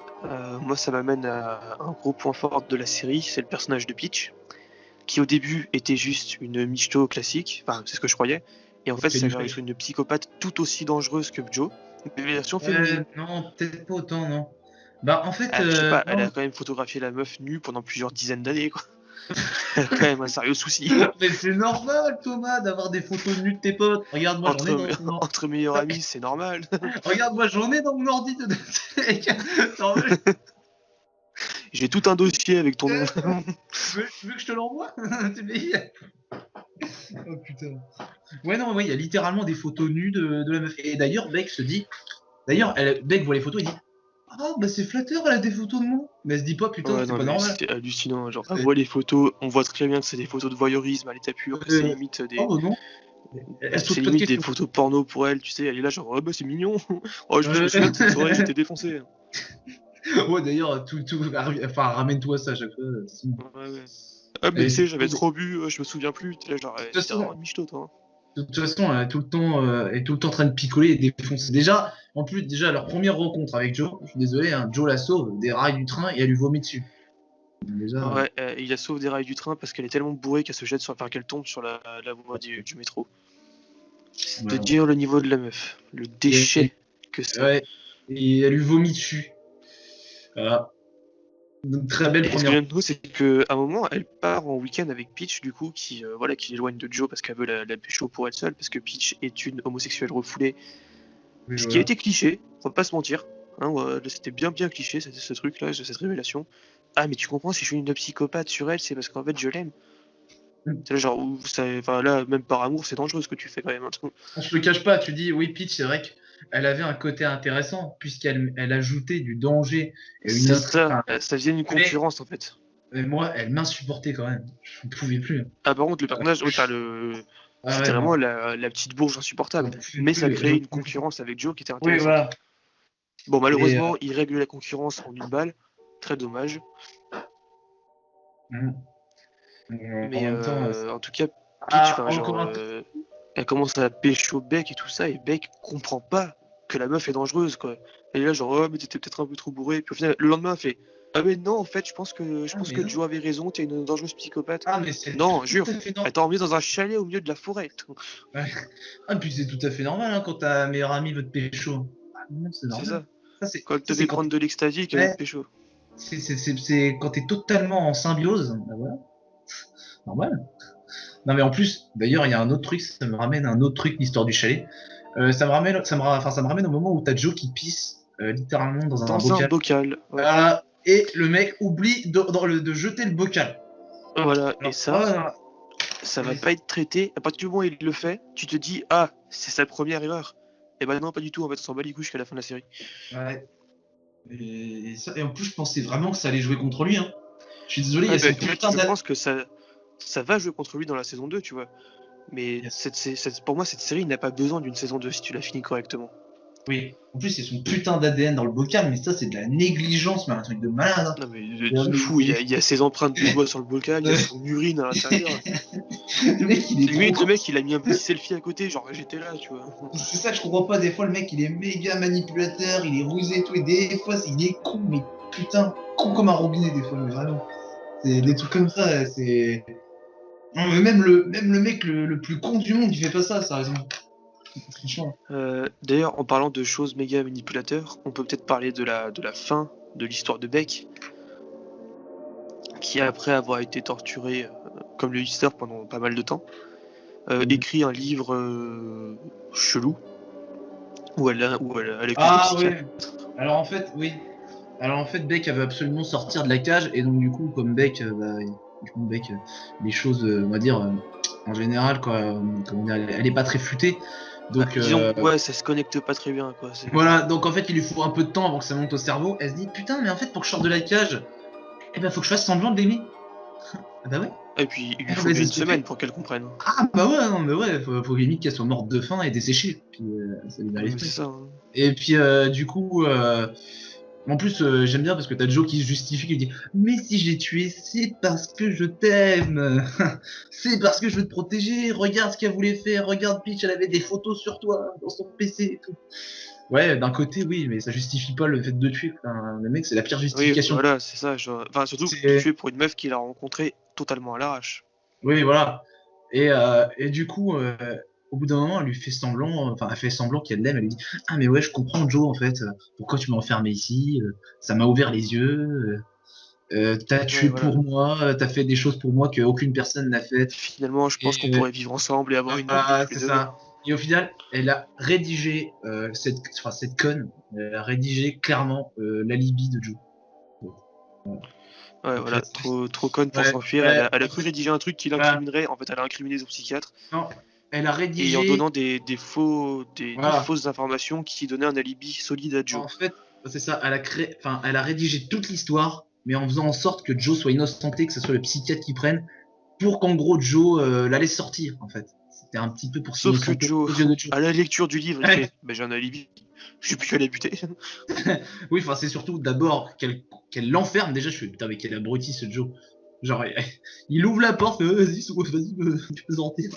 moi ça m'amène à un gros point fort de la série, c'est le personnage de Peach, qui au début était juste une michto classique, enfin c'est ce que je croyais, et en fait Fait ça du va fait. être une psychopathe tout aussi dangereuse que Joe, mais version féminine. Non, peut-être pas autant, non. Bah, en fait, Je sais pas, elle a non. quand même photographié la meuf nue pendant plusieurs dizaines d'années, quoi. Elle a quand même un sérieux souci. Mais c'est normal, Thomas, d'avoir des photos nues de tes potes. Regarde, moi, j'en ai Entre, dans mon ordi. entre meilleurs amis, c'est normal. Regarde, moi, j'en ai dans mon ordi de. C'est normal. J'ai tout un dossier avec ton nom. Tu veux que je te l'envoie? T'es meilleur. Oh putain. Ouais, non, ouais, il y a littéralement des photos nues de la meuf. Et d'ailleurs, Beck se dit. D'ailleurs, Beck voit les photos et dit, ah, bah c'est flatteur, elle a des photos de moi. Mais elle se dit pas, putain, Ouais, c'est non, pas mais normal. c'est hallucinant. Genre, on Ouais. voit les photos, on voit très bien que c'est des photos de voyeurisme à l'état pur, que c'est limite Oh, bah non. Elle se c'est pose pas de limite des questions. photos porno pour elle, tu sais. Elle est là, genre, oh bah c'est mignon. Oh, je me Ouais. souviens de cette soirée, j'étais défoncé. Ouais, d'ailleurs, enfin, ramène-toi ça à chaque fois. Ouais, ouais. Ah, mais Et tu sais, de j'avais trop bu, je me souviens plus. T'es là, genre, toute t'es vraiment façon, une michto, toi. de toute façon, elle est tout le temps en train de picoler et défoncer. Déjà, en plus, déjà, leur première rencontre avec Joe, je suis désolé, hein, Joe la sauve des rails du train et elle lui vomit dessus. Déjà, Ouais, il la sauve des rails du train parce qu'elle est tellement bourrée qu'elle se jette sur, enfin, qu'elle tombe sur la voie du métro. C'est de voilà. dire le niveau de la meuf, le déchet que c'est. Ouais, et elle lui vomit dessus. Voilà. Donc, très belle Et ce que première. j'aime trop, c'est qu'à un moment, elle part en week-end avec Peach, du coup, qui l'éloigne de Joe parce qu'elle veut la pécho pour elle seule, parce que Peach est une homosexuelle refoulée. Oui, Ce qui a voilà. été cliché, on va pas se mentir. Hein, ouais, c'était bien cliché, ce truc-là, cette révélation. Ah, mais tu comprends, si je suis une psychopathe sur elle, c'est parce qu'en fait, je l'aime. C'est là, genre, enfin, là, même par amour, c'est dangereux ce que tu fais quand même. Hein. On se le cache pas, tu dis, oui, Peach, c'est vrai qu'elle avait un côté intéressant, puisqu'elle ajoutait du danger et une C'est intrigue. ça, ça faisait une concurrence en fait. Mais moi, elle m'insupportait quand même. Je ne pouvais plus. Ah, par contre, le Ah personnage, ah c'était ouais, vraiment non. la petite bourge insupportable. J'en pouvais Mais ça plus, créait une concurrence avec Joe qui était Oui, intéressante. voilà. Bon, Et, malheureusement, il règle la concurrence en une balle. Très dommage. mm. En Mais même temps, en tout cas, Peach, ah, encore un. elle commence à pécho Beck et tout ça, et Beck comprend pas que la meuf est dangereuse, quoi. Elle est là, genre, oh, mais t'étais peut-être un peu trop bourré. Puis au final, le lendemain, elle fait, ah, mais non, en fait, je pense Ah, mais que non. Joe avait raison, t'es une dangereuse psychopathe. Ah, mais c'est Non, tout jure, à fait elle normal. t'a emmené dans un chalet au milieu de la forêt. Ouais. Ah, puis c'est tout à fait normal hein, quand ta meilleure amie veut te pécho. Ah, non, c'est C'est normal. ça. Ça, Quand elle te c'est fait quand prendre de l'extasie, qu'elle veut ouais, te pécho. c'est quand t'es totalement en symbiose. Bah voilà, normal. Non, mais en plus, d'ailleurs, il y a un autre truc, ça me ramène à un autre truc, l'histoire du chalet. Ça me ramène au moment où t'as Joe qui pisse littéralement dans un Dans un bocal. bocal, ouais. Et le mec oublie de jeter le bocal. Voilà, et Alors, ça va oui. pas être traité. À partir du moment où il le fait, tu te dis, ah, c'est sa première erreur. Et ben non, pas du tout, en fait, on s'en bat les couilles jusqu'à la fin de la série. Ouais. Et en plus, je pensais vraiment que ça allait jouer contre lui. Hein. Je suis désolé, il y Ah, a bah, son putain je d'âne. pense que ça va jouer contre lui dans la saison 2, tu vois. Mais pour moi, cette série n'a pas besoin d'une saison 2 si tu la finis correctement. Oui. En plus, c'est son putain d'ADN dans le bocal, mais ça, c'est de la négligence, mais un truc de malade. Hein. Non, mais de fou, il y a ses empreintes de doigts sur le bocal, il y a son urine à l'intérieur. Le mec, il est Limite, trop le mec, il a mis un petit selfie à côté, genre j'étais là, tu vois. C'est ça que je comprends pas, des fois le mec il est méga manipulateur, il est rusé et tout, et des fois il est con, mais putain, con comme un robinet des fois, mais vraiment. C'est des trucs comme ça, c'est... Non, mais même le mec le plus con du monde, il fait pas ça, sérieusement. Franchement. D'ailleurs, en parlant de choses méga manipulateurs, on peut peut-être parler de la fin de l'histoire de Beck, qui après avoir été torturé comme le Lister pendant pas mal de temps, écrit un livre chelou où elle accuse Ah des oui. psychiatres. Alors en fait, oui. Alors en fait, Beck elle veut absolument sortir de la cage, et donc du coup, comme Beck, les choses, on va dire, en général, quoi, comment dire, elle est pas très futée. Donc, Disons, ouais, ça se connecte pas très bien, quoi. voilà, donc en fait, il lui faut un peu de temps avant que ça monte au cerveau. Elle se dit, putain, mais en fait, pour que je sorte de la cage, eh ben, faut que je fasse semblant de l'aimer. Ah bah ouais. Et puis, il lui faut Mais bien une c'est semaine pour qu'elle comprenne. Ah bah ouais, non, mais ouais, faut limite qu'elle soit morte de faim et desséchée. Puis ça lui arrive. C'est ça. Hein. Et puis, du coup, en plus, j'aime bien parce que t'as Joe qui se justifie, qui dit mais si je l'ai tué, c'est parce que je t'aime, c'est parce que je veux te protéger. Regarde ce qu'elle voulait faire, regarde Peach, elle avait des photos sur toi dans son PC et tout. Ouais, d'un côté, oui, mais ça justifie pas le fait de tuer. Enfin, le mec, c'est la pire Oui, justification. voilà, c'est ça. Enfin, surtout C'est- tuer pour une meuf qu'il a rencontrée totalement à l'arrache. Oui, voilà. Et du coup, au bout d'un moment, elle lui fait semblant, enfin, elle fait semblant qu'elle l'aime. Elle lui dit ah, mais ouais, je comprends, Joe, en fait. Pourquoi tu m'as enfermé ici? Ça m'a ouvert les yeux. T'as tué Ouais, voilà. pour moi, t'as fait des choses pour moi qu'aucune personne n'a faites. Finalement, je pense qu'on Et, pourrait vivre ensemble et avoir une vie voilà, tous les c'est deux. ça. Et au final, elle a rédigé, cette conne, elle a rédigé clairement l'alibi de Joe. Ouais, Donc, voilà, trop conne pour ouais, s'enfuir. ouais, Elle a cru rédiger un truc qui voilà. l'incriminerait. En fait, elle a incriminé son psychiatre. Non, elle a Et en rédigé. donnant des Voilà. fausses informations qui donnaient un alibi solide à Joe. En fait, c'est ça. Elle a rédigé toute l'histoire, mais en faisant en sorte que Joe soit innocenté, que ce soit le psychiatre qui prenne, pour qu'en gros Joe la laisse sortir. En fait, c'était un petit peu pour Sauf que s'innocenter Joe, aux yeux de Joe. à la lecture du livre, il Ouais. fait bah, j'ai un alibi. Je suis plus qu'à la buter. Oui, enfin, c'est surtout d'abord qu'elle l'enferme. Déjà, je suis putain, mais quel abruti ce Joe. Genre, il ouvre la porte, vas-y, tu peux sortir.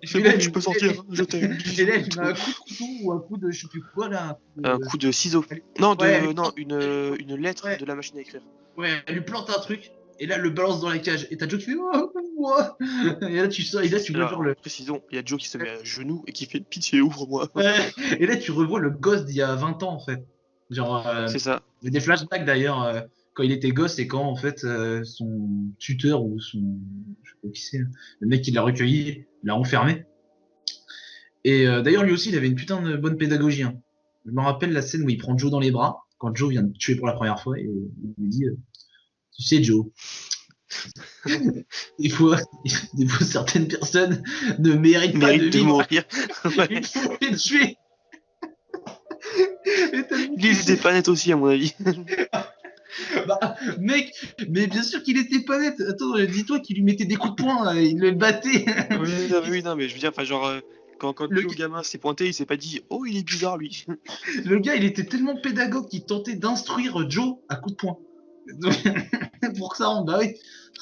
C'est Et là, bon, tu peux sortir. Je t'aime. Et là, il met un coup de couteau ou un coup de je sais plus quoi là. Un coup de ciseau. Non, une lettre Ouais. de la machine à écrire. Ouais, elle lui plante un truc, et là, elle le balance dans la cage. Et t'as Joe qui fait oh, moi. Et là, tu sors, et là, tu vois genre Alors, précisons, il y a Joe qui se met à genoux et qui fait pitié, ouvre-moi. Ouais. Et là, tu revois le gosse d'il y a 20 ans en fait. Genre, C'est ça. il y a des flashbacks d'ailleurs quand il était gosse et quand en fait son tuteur ou son. Je sais pas qui c'est, le mec qui l'a recueilli, l'a enfermé. Et d'ailleurs, lui aussi, il avait une putain de bonne pédagogie. Hein. Je me rappelle la scène où il prend Joe dans les bras, quand Joe vient de tuer pour la première fois, et il lui dit tu sais, Joe, des fois, certaines personnes ne méritent pas de Mérite de vivre. mourir. Ouais. Il faut les tuer. Et t'as le mec Il était pas net aussi, à mon avis. Bah, mec, mais bien sûr qu'il était pas net. Attends, dis-toi qu'il lui mettait des coups de poing, il le battait. Oui, non, mais je veux dire, enfin, genre, quand Le Joe gamin s'est pointé, il s'est pas dit oh, il est bizarre lui. Le gars, il était tellement pédagogue qu'il tentait d'instruire Joe à coups de poing. Donc, pour que ça rentre, bah oui.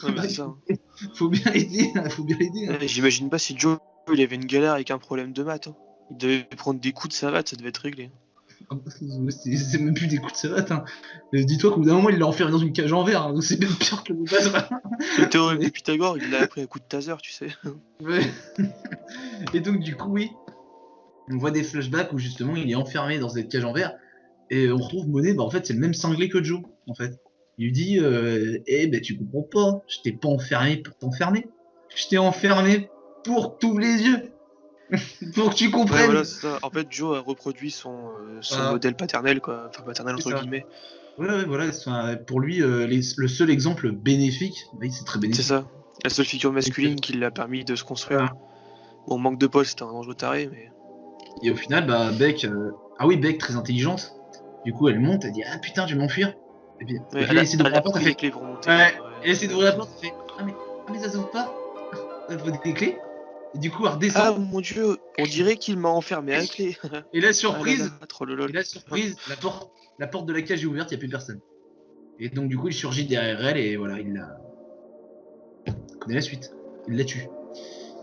Ouais, mais c'est ça. Faut bien l'aider, faut bien l'aider. Hein. J'imagine pas si Joe il avait une galère avec un problème de maths. Hein. Il devait prendre des coups de savate, ça devait être réglé. C'est même plus des coups de savate. Hein. Dis-toi qu'au bout d'un moment, il l'a enfermé dans une cage en verre, hein, donc c'est même pire que le base. Le théorème de Pythagore, il l'a appris à coup de taser, tu sais. Ouais. Et donc, du coup, oui, on voit des flashbacks où justement il est enfermé dans cette cage en verre et on retrouve Monet, bah en fait c'est le même cinglé que Joe en fait. Il lui dit eh ben tu comprends pas, je t'ai pas enfermé pour t'enfermer, je t'ai enfermé pour que t'ouvres les yeux, pour que tu Ouais, comprennes. voilà, c'est ça. En fait, Joe a reproduit son Voilà. modèle paternel, quoi. Enfin, paternel C'est entre ça. guillemets. Ouais, voilà, pour lui le seul exemple bénéfique, oui, c'est très C'est bénéfique. ça. La seule figure masculine qui l'a permis de se construire. Voilà. Bon, manque de Paul, c'était un dangereux taré, mais. Et au final, bah Beck, ah oui, Beck très intelligente. Du coup, elle monte, elle dit ah putain, je vais m'enfuir. Et puis, Ouais, elle essaie d'ouvrir la porte, pris elle les fait clés pour monter. ouais, elle essaie d'ouvrir la porte, elle fait ah mais ça s'ouvre pas. Il faut des clés. Et du coup, elle Ah redescend. mon dieu, on dirait qu'il m'a enfermé à la clé. Et la surprise, Trollolol. la porte de la cage est ouverte, il n'y a plus personne. Et donc, du coup, il surgit derrière elle et voilà, on connaît la suite. Il la tue.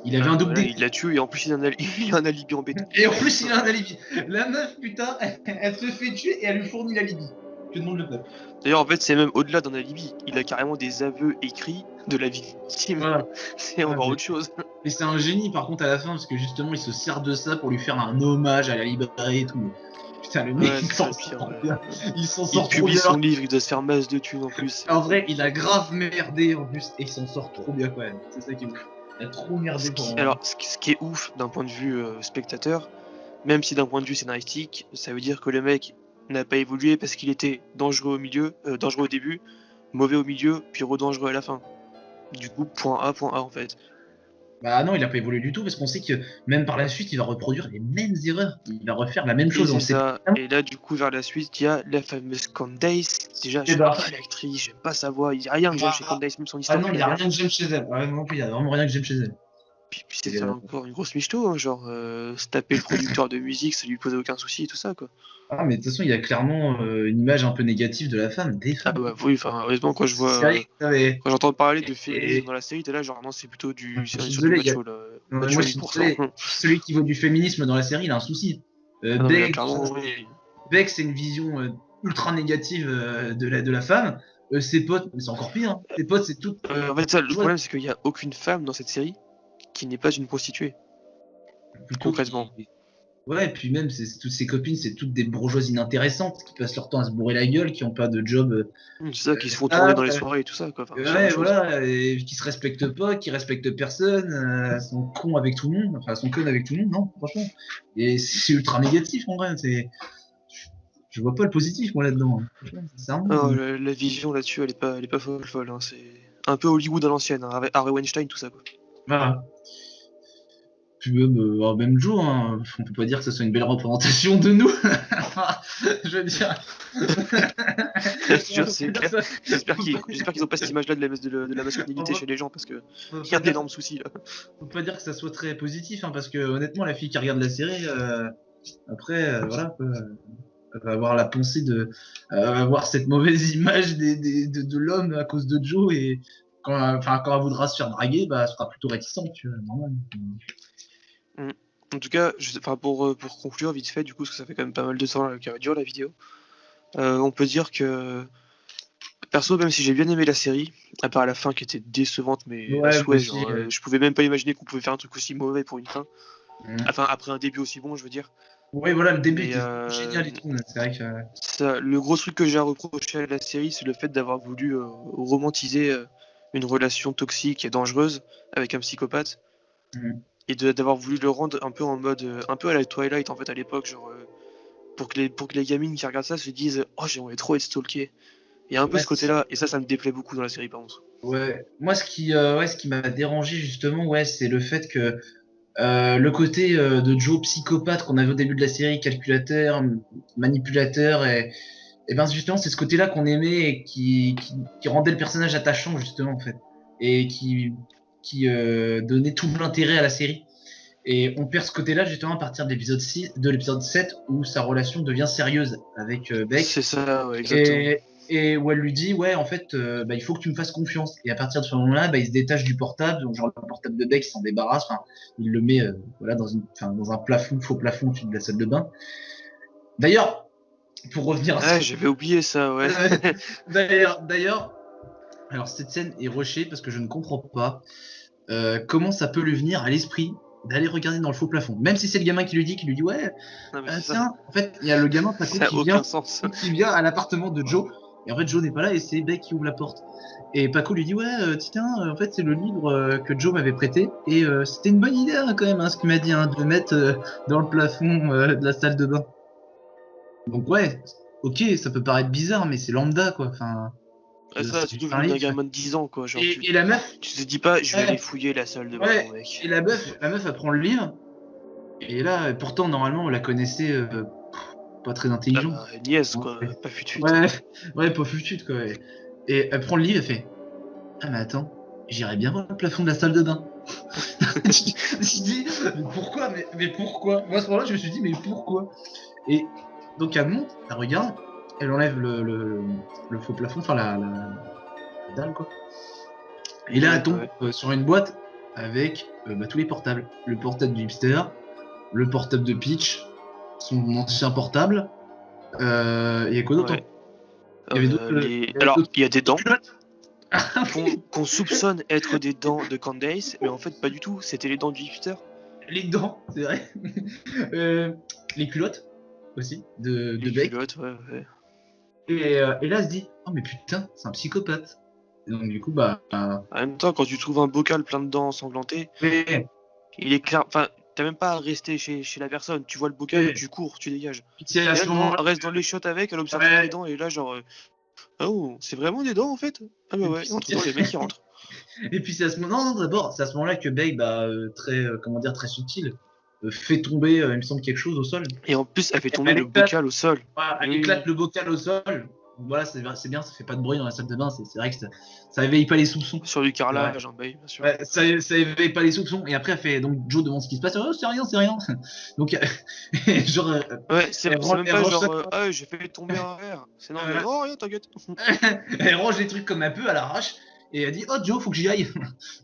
Il avait un double Voilà, dé. il la tue et en plus il a il a un alibi en béton. Et en plus, il a un alibi. La meuf, putain, elle se fait tuer et elle lui fournit l'alibi. Que demande le peuple. D'ailleurs, en fait, c'est même au-delà d'un alibi. Il a carrément des aveux écrits de la victime. Voilà. C'est encore autre chose. Mais c'est un génie par contre à la fin parce que justement il se sert de ça pour lui faire un hommage à la librairie et tout. Putain le mec Ouais, il c'est s'en ça, sort pire, bien. Il s'en Il sort trop publie bien. son livre, il doit se faire masse de thunes en plus. En vrai il a grave merdé en plus et il s'en sort trop bien quand même. C'est ça qui est ouf. Il a trop merdé pour Alors, ce qui est ouf d'un point de vue spectateur, même si d'un point de vue scénaristique, ça veut dire que le mec n'a pas évolué parce qu'il était dangereux au milieu, dangereux au début, mauvais au milieu, puis redangereux à la fin. Du coup, point A en fait. Bah non il a pas évolué du tout parce qu'on sait que même par la suite il va reproduire les mêmes erreurs. Il va refaire la même Et chose. On c'est le sait ça. pas. Et là, du coup, vers la suite, il y a la fameuse Candace. Déjà, Et j'aime bah. pas l'actrice, j'aime pas sa voix, il y a rien que j'aime chez Candace, même son Ah histoire non qui il y la a merde. rien que j'aime chez elle. Ouais, non plus il y a vraiment rien que j'aime chez elle. Puis c'est encore une grosse michto, hein, genre se taper le producteur de musique, ça lui posait aucun souci et tout ça, quoi. Ah mais de toute façon il y a clairement une image un peu négative de la femme, des Ah femmes. bah oui, enfin, honnêtement, quand je C'est vois, sérieux, non, mais- quand j'entends parler de et- féminisme dans la série, t'es là, genre non, c'est plutôt Je du, suis c'est sur du désolé, macho, là, moi macho je à suis 1000%. désolé. Celui qui voit du féminisme dans la série, il a un souci. Ah non, mais là, clairement, oui. Beck, c'est une vision ultra négative de la femme. Ses potes, mais c'est encore pire. Hein. Ses potes, c'est tout. En fait, ça, le Ouais, problème, c'est qu'il y a aucune femme dans cette série qui n'est pas une prostituée, plutôt concrètement. Ouais, puis même, toutes ses copines, c'est toutes des bourgeoises inintéressantes qui passent leur temps à se bourrer la gueule, qui ont pas de job. C'est ça, qui se font tourner Ah, dans les soirées et tout ça, quoi. Enfin, ce genre de ouais, choses. voilà, et qui se respectent pas, qui respectent personne, sont cons avec tout le monde, enfin, sont connes avec tout le monde, non, franchement. Et c'est ultra négatif, en vrai, je vois pas le positif, moi, là-dedans. Hein. Franchement, sincèrement. Non, la vision là-dessus, elle est pas folle, hein. C'est un peu Hollywood à l'ancienne, hein, Harvey Weinstein, tout ça, quoi. Voilà. Puis même, même Joe, hein, on peut pas dire que ce soit une belle représentation de nous. Je veux dire. C'est clair. J'espère qu'ils ont pas cette image-là de la masculinité chez les gens, parce que il y a d'énormes soucis, là. Faut pas dire que ça soit très positif, hein, parce que honnêtement, la fille qui regarde la série, après, voilà, quoi, elle va avoir la pensée elle va avoir cette mauvaise image de l'homme à cause de Joe, et quand elle voudra se faire draguer, bah, elle sera plutôt réticente, tu vois, normal. En tout cas, pour conclure vite fait, du coup, parce que ça fait quand même pas mal de temps qu'elle dure la vidéo, on peut dire que, perso, même si j'ai bien aimé la série, à part la fin qui était décevante, mais Ouais, à souhait, aussi, genre, je pouvais même pas imaginer qu'on pouvait faire un truc aussi mauvais pour une fin. Mm. Enfin, après un début aussi bon, je veux dire. Ouais, voilà, le début Mais, était génial et tout, c'est vrai que. Le gros truc que j'ai à reprocher à la série, c'est le fait d'avoir voulu romantiser une relation toxique et dangereuse avec un psychopathe. Mm. Et d'avoir voulu le rendre un peu en mode un peu à la Twilight en fait à l'époque, genre pour que les gamines qui regardent ça se disent oh j'aimerais trop être stalké. Il y a un peu Ouais, ce côté-là et ça me déplaît beaucoup dans la série par contre. Ouais, moi ce qui m'a dérangé justement, ouais, c'est le fait que le côté de Joe psychopathe qu'on avait au début de la série, calculateur, manipulateur, et ben justement c'est ce côté-là qu'on aimait et qui rendait le personnage attachant justement en fait, et qui donnait tout l'intérêt à la série. Et on perd ce côté-là justement à partir de l'épisode 6, de l'épisode 7 où sa relation devient sérieuse avec Beck. C'est ça, ouais, exactement. Et où elle lui dit ouais en fait bah, il faut que tu me fasses confiance, et à partir de ce moment-là bah, il se détache du portable, donc genre le portable de Beck il s'en débarrasse, enfin, il le met voilà dans un plafond, faux plafond au-dessus de la salle de bain. D'ailleurs pour revenir à Ah, j'avais oublié ça, ouais. d'ailleurs alors cette scène est rushée parce que je ne comprends pas comment ça peut lui venir à l'esprit d'aller regarder dans le faux plafond, même si c'est le gamin qui lui dit ouais Non, mais c'est ça. tiens, en fait il y a le gamin Ça a aucun sens. qui vient à l'appartement de Joe, et en fait Joe n'est pas là et c'est Beck qui ouvre la porte, et Paco lui dit ouais tiens en fait c'est le livre que Joe m'avait prêté, et c'était une bonne idée hein, quand même hein, ce qu'il m'a dit hein, de le mettre dans le plafond de la salle de bain. Donc ouais ok ça peut paraître bizarre mais c'est lambda quoi, enfin Ouais, ça, c'est surtout un vu d'un livre. gamin de 10 ans quoi, genre Et la meuf tu te dis pas je vais Ouais. aller fouiller la salle de bain, ouais, mec. et la meuf elle prend le livre, et là pourtant normalement on la connaissait pas très Ah intelligente. bah, nièce quoi, Ouais. pas fut-fut. Ouais, ouais, pas fut quoi. Et elle prend le livre et fait ah mais attends, j'irais bien voir le plafond de la salle de bain. Je me suis dit, mais pourquoi mais pourquoi? Moi, à ce moment-là, je me suis dit, mais pourquoi? Et donc, elle monte, elle regarde, elle enlève le faux plafond, enfin la dalle, quoi. Et là, elle tombe sur une boîte avec tous les portables. Le portable du hipster, le portable de Peach, son ancien portable. Il y a quoi d'autre? Ouais. Il y avait d'autres. Alors, il y a des dents Ah oui, qu'on soupçonne être des dents de Candace, mais en fait pas du tout, c'était les dents du hipster. les dents, c'est vrai. Les culottes aussi, de Les Beck. culottes, ouais. Et là, elle se dit, oh mais putain, c'est un psychopathe. Et donc, du coup, En même temps, quand tu trouves un bocal plein de dents ensanglantées, ouais. il est clair. Enfin, t'as même pas à rester chez la personne. Tu vois le bocal, Ouais. tu cours, tu dégages. Puis c'est à Et ce elle, non, moment-là. elle reste dans les chiottes avec, elle observe Ouais. les dents, et là, genre. Oh, c'est vraiment des dents en fait? Ah bah Et ouais, puis, et entre-temps, les mecs qui rentrent. Et puis c'est à ce moment, non, d'abord, c'est à ce moment-là que Babe, très, comment dire, très subtil, fait tomber, il me semble, quelque chose au sol. Et en plus, elle fait tomber Elle le éclate. bocal au sol. Voilà, elle Oui, éclate oui. le bocal au sol. Donc voilà, c'est bien, ça fait pas de bruit dans la salle de bain. C'est vrai que ça éveille pas les soupçons. Sur du carrelage, hein, bah oui, bien sûr. Ouais, ça éveille pas les soupçons. Et après, elle fait, donc Joe demande ce qui se passe. Oh, c'est rien, c'est rien. Donc, genre, Ouais, c'est elle même pas range genre, ça- ah, j'ai fait tomber un verre. C'est non, mais Ouais. oh, rien, t'inquiète. elle range les trucs comme un peu à l'arrache. Et elle dit, oh Joe, faut que j'y aille.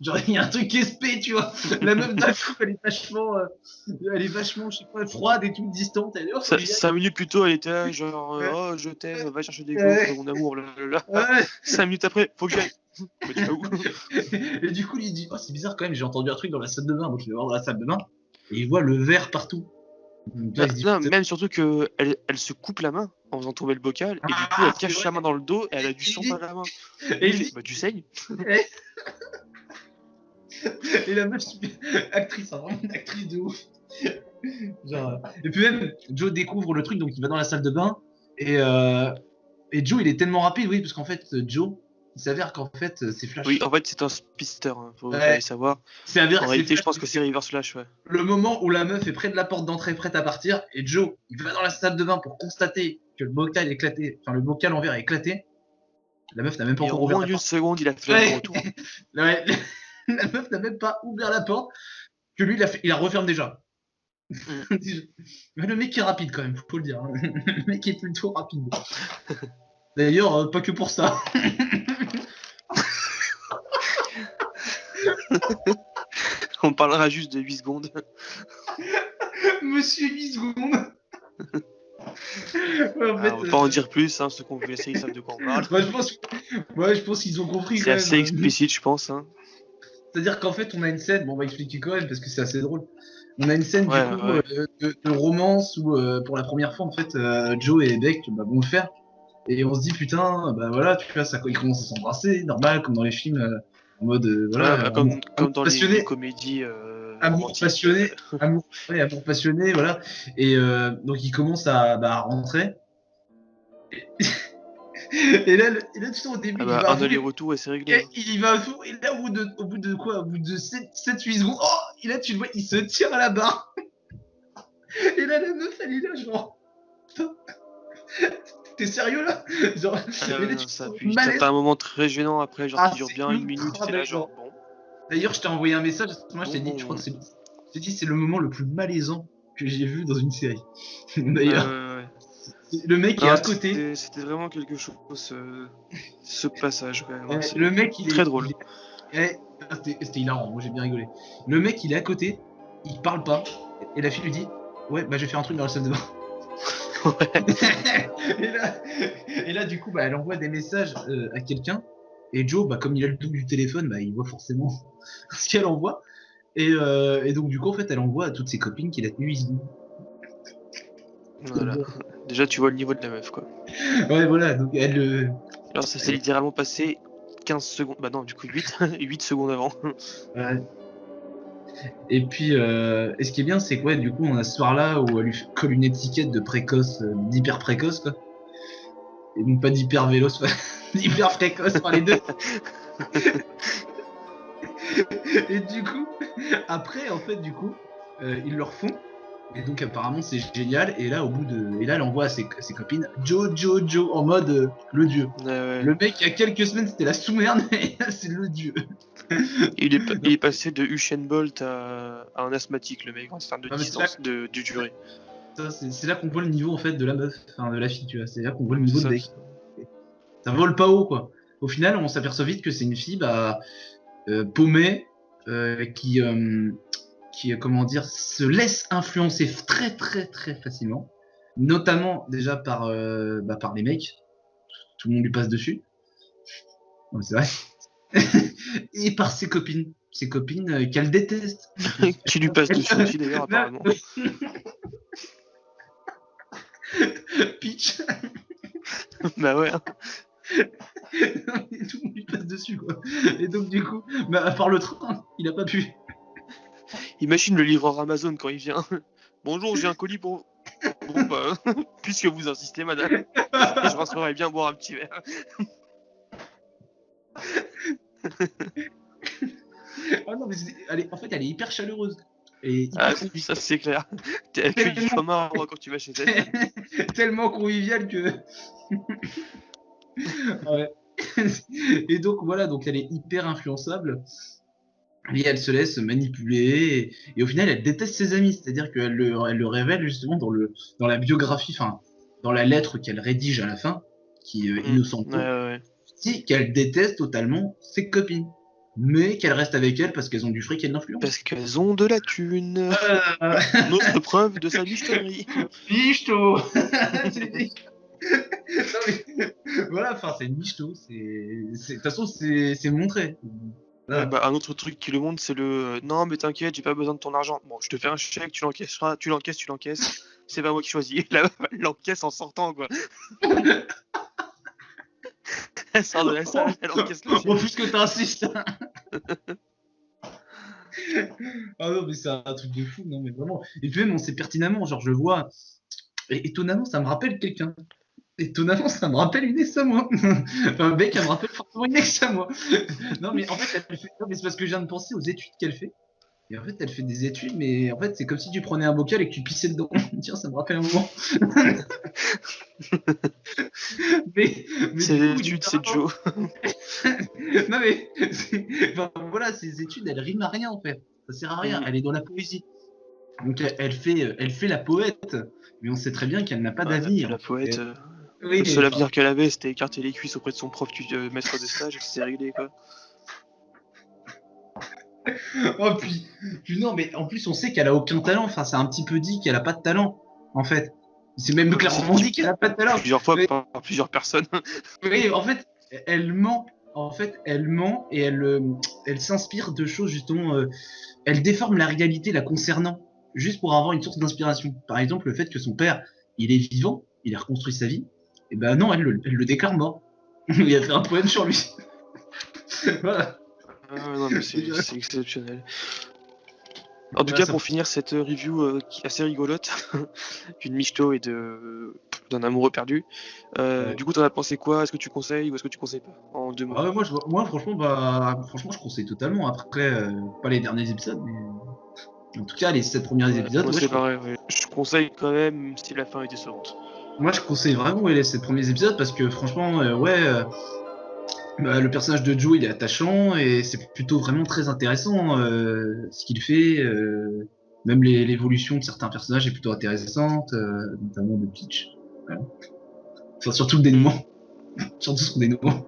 Genre, il y a un truc SP, tu vois. La meuf d'un coup, elle est vachement, je sais pas, froide et toute distante. Elle dit, oh, faut que j'y aille. 5 minutes plus tôt, elle était là, genre, Ouais. oh, je t'aime, va chercher des Ouais. gaufres, mon amour, là. Ouais. 5 minutes après, faut que j'aille. Mais tu vas où? Et du coup, il dit, oh, c'est bizarre quand même, j'ai entendu un truc dans la salle de bain. Donc, je vais voir dans la salle de bain. Et il voit le verre partout. Donc là, il se dit, Non, putain. même surtout que elle se coupe la main en faisant tomber le bocal, et du coup, elle c'est cache vrai. sa main dans le dos, et elle a du sang Et- par la main. Et Il il fait, dit, bah, tu saignes. et la meuf, actrice, hein, vraiment une actrice de ouf. Genre, et puis même, Joe découvre le truc, donc il va dans la salle de bain. Et Joe, il est tellement rapide, oui, parce qu'en fait, Joe, il s'avère qu'en fait, c'est Flash. Oui, en fait, c'est un speedster, hein, faut Ouais. fallait savoir. Il s'avère En que réalité, c'est je pense que c'est Reverse Flash, ouais. le moment où la meuf est près de la porte d'entrée, prête à partir, et Joe, il va dans la salle de bain pour constater que le bocal est éclaté, enfin le bocal en verre est éclaté. La meuf n'a même pas Et en encore ouvert moins la d'une porte. seconde, il a fait Ouais. le retour. Ouais, la meuf n'a même pas ouvert la porte, que lui, il la referme déjà. Mais le mec est rapide quand même, faut le dire. Hein. Le mec est plutôt rapide. D'ailleurs, pas que pour ça. On parlera juste de 8 secondes. Monsieur 8 secondes. Ouais, en Ah, fait, on va pas en dire plus, hein, ceux qui ont vu la série savent de quoi on parle. je pense qu'ils ont compris C'est quand assez même. explicite, je pense. Hein. C'est-à-dire qu'en fait, on a une scène, bon, on va expliquer quand même parce que c'est assez drôle. On a une scène Ouais, du coup ouais. de romance où pour la première fois en fait Joe et Beck vont le faire et on se dit putain bah voilà tu vois ça ils commencent à s'embrasser normal comme dans les films en mode voilà Ouais, bah, amour comme dans passionné les comédies amour romantiques. passionné amour passionné voilà et donc ils commencent à rentrer et là tu sais au début Ah il bah, va à un fond, aller-retour et c'est réglé. et Hein. il va à fond et là au bout de quoi au bout de 7-8 secondes oh et là tu le vois il se tire à la barre. Et là, la meuf, elle est là, genre. Putain, t'es sérieux là? Genre, Ah et ouais, là, non, tu ça sens appuie. malaise. T'as un moment très gênant après, genre Ah, qui dure c'est bien une minute, et ultra t'es là, genre malaisant. bon. D'ailleurs, je t'ai envoyé un message. Moi, je t'ai dit, je crois Bon. que je t'ai dit, c'est le moment le plus malaisant que j'ai vu dans une série. Ouais, D'ailleurs, ouais. le mec est Non, à côté. c'était vraiment quelque chose, ce passage, quand même. Hein, c'est Le mec, il est. très drôle. C'était hilarant, moi j'ai bien rigolé. Le mec, il est à côté, il parle pas, et la fille lui dit ouais, bah je vais faire un truc dans la salle de bain. et là, du coup, bah, elle envoie des messages à quelqu'un. Et Joe, bah, comme il a le double du téléphone, bah, il voit forcément ce qu'elle envoie. Et donc, du coup, en fait, elle envoie à toutes ses copines qu'il a tenu 8 secondes. Voilà. Déjà, tu vois le niveau de la meuf, quoi. Ouais, voilà. Donc, elle. Alors, ça s'est littéralement passé 15 secondes. Bah non, du coup, 8 secondes avant. Ouais. Et puis, et ce qui est bien, c'est que, ouais, du coup, on a ce soir-là où elle lui colle une étiquette de précoce, d'hyper précoce, quoi. Et donc, pas d'hyper véloce, d'hyper précoce, enfin, les deux. Et du coup, après, en fait, du coup, ils leur font. Et donc apparemment c'est génial. Et là et là elle envoie à ses copines Joe en mode le dieu. Ouais. Le mec il y a quelques semaines c'était la sous-merde et là c'est le dieu. Il est passé de Usain Bolt à un asthmatique, le mec, en termes de Ah, mais distance, de durée. C'est là qu'on voit le niveau en fait de la meuf, enfin de la fille, tu vois. C'est là qu'on voit le Ouais, niveau c'est de ça. mec. Ça vole pas haut quoi. Au final on s'aperçoit vite que c'est une fille paumée qui comment dire se laisse influencer très très très facilement, notamment déjà par les mecs. Tout le monde lui passe dessus. Non, c'est vrai. Et par ses copines qu'elle déteste. Qui lui passe dessus aussi, d'ailleurs, apparemment. Peach. Bah ouais. Et tout le monde lui passe dessus quoi. Et donc du coup, bah, à part le train, il a pas pu. Imagine le livreur Amazon quand il vient. Bonjour, j'ai un colis pour. Bon bah, puisque vous insistez, madame, je rentrerai bien boire un petit verre. Ah non, mais en fait, elle est hyper chaleureuse. Et Ah, hyper ça c'est clair. T'es accueilli comme un roi quand tu vas chez elle. tellement conviviale que. Ouais. Et donc voilà, donc elle est hyper influençable. Et elle se laisse manipuler. Et au final, elle déteste ses amis. C'est-à-dire qu'elle elle le révèle justement dans la biographie, enfin, dans la lettre qu'elle rédige à la fin, qui est innocente. Ouais. Si qu'elle déteste totalement ses copines, mais qu'elle reste avec elles parce qu'elles ont du fric et de l'influence. Parce qu'elles ont de la thune. Notre preuve de sa michetonnerie. Michto. Voilà, enfin c'est une michto. De toute façon, c'est montré. Ouais, bah, un autre truc qui le montre, c'est le non, mais t'inquiète, j'ai pas besoin de ton argent. Bon, je te fais un chèque, tu l'encaisseras, tu l'encaisses. C'est pas moi qui choisis. La meuf, elle l'encaisse en sortant, quoi. Elle sort de la salle, elle encaisse le Bon, chèque. puisque t'insistes. Ah non, mais c'est un truc de fou, non, mais vraiment. Et puis même, on sait pertinemment, genre, je vois. Et étonnamment, ça me rappelle quelqu'un. Étonnamment, ça me rappelle une ex à moi. Enfin, un mec, elle me rappelle forcément une ex à moi. Non, mais en fait, non, mais c'est parce que je viens de penser aux études qu'elle fait. Et en fait, elle fait des études, mais en fait, c'est comme si tu prenais un bocal et que tu pissais dedans. Tiens, ça me rappelle un moment. mais C'est du coup, l'étude, c'est Joe. non, mais enfin, voilà, ces études, elles riment à rien en fait. Ça sert à rien. Elle est dans la poésie. Donc, elle fait la poète, mais on sait très bien qu'elle n'a pas d'avenir. La poète. Oui, Le seul enfin, avenir qu'elle avait, c'était écarter les cuisses auprès de son prof maître de stage, et c'est réglé, quoi. oh, puis non, mais en plus, on sait qu'elle a aucun talent. Enfin, c'est un petit peu dit qu'elle a pas de talent, en fait. C'est même clairement dit qu'elle a pas de talent. Plusieurs fois Mais- par plusieurs personnes. Oui, en fait, elle ment. En fait, elle ment et elle s'inspire de choses justement. Elle déforme la réalité la concernant, juste pour avoir une source d'inspiration. Par exemple, le fait que son père, il est vivant, il a reconstruit sa vie. Et ben non, elle le déclare mort. Il a fait un poème sur lui. Voilà. Non, mais c'est exceptionnel. En tout Voilà, cas, ça- pour finir cette review qui est assez rigolote, d'une michto et d'un amoureux perdu, Ouais. du coup, t'en as pensé quoi? Est-ce que tu conseilles ou est-ce que tu conseilles pas? En 2 mots. Ah ouais, moi, franchement, je conseille totalement. Après, pas les derniers épisodes, mais en tout cas, les 7 premiers épisodes, Moi, ouais, c'est pareil. Ouais. Je conseille quand même si la fin est décevante. moi, je conseille vraiment les 7 premiers épisodes parce que franchement, le personnage de Joe, il est attachant et c'est plutôt vraiment très intéressant ce qu'il fait. Même l'évolution de certains personnages est plutôt intéressante, notamment de Peach. Voilà. Enfin, surtout le dénouement. Surtout son dénouement.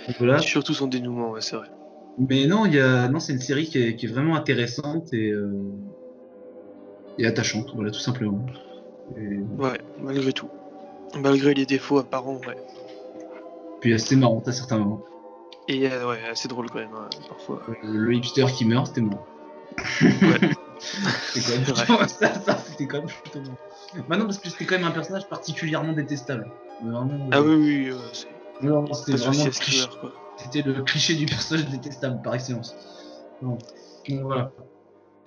Donc, voilà. Surtout son dénouement, ouais, c'est vrai. Mais non, non, c'est une série qui est vraiment intéressante et attachante, voilà, tout simplement. Et Ouais, malgré tout. Malgré les défauts apparents, ouais. puis assez marrante à certains moments. Et ouais, assez drôle quand même, hein, parfois. Le hipster qui meurt, c'était marrant. Ouais. C'était quand même plutôt, c'était quand même plutôt marrant. Bah non, parce que c'était quand même un personnage particulièrement détestable. Vraiment, Ah oui, c'est non, c'était pas de souci vraiment à ce qu'il meure, quoi. c'était le cliché du personnage détestable par excellence. Non. Donc, voilà.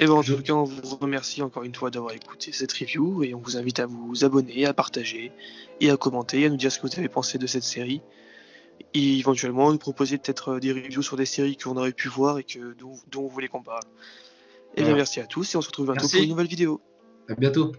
Et ben en Je- tout cas, on vous remercie encore une fois d'avoir écouté cette review et on vous invite à vous abonner, à partager et à commenter, à nous dire ce que vous avez pensé de cette série. Et éventuellement nous proposer peut-être des reviews sur des séries qu'on aurait pu voir et dont vous voulez qu'on parle. Et bien Voilà. merci à tous et on se retrouve bientôt Merci. pour une nouvelle vidéo. À bientôt.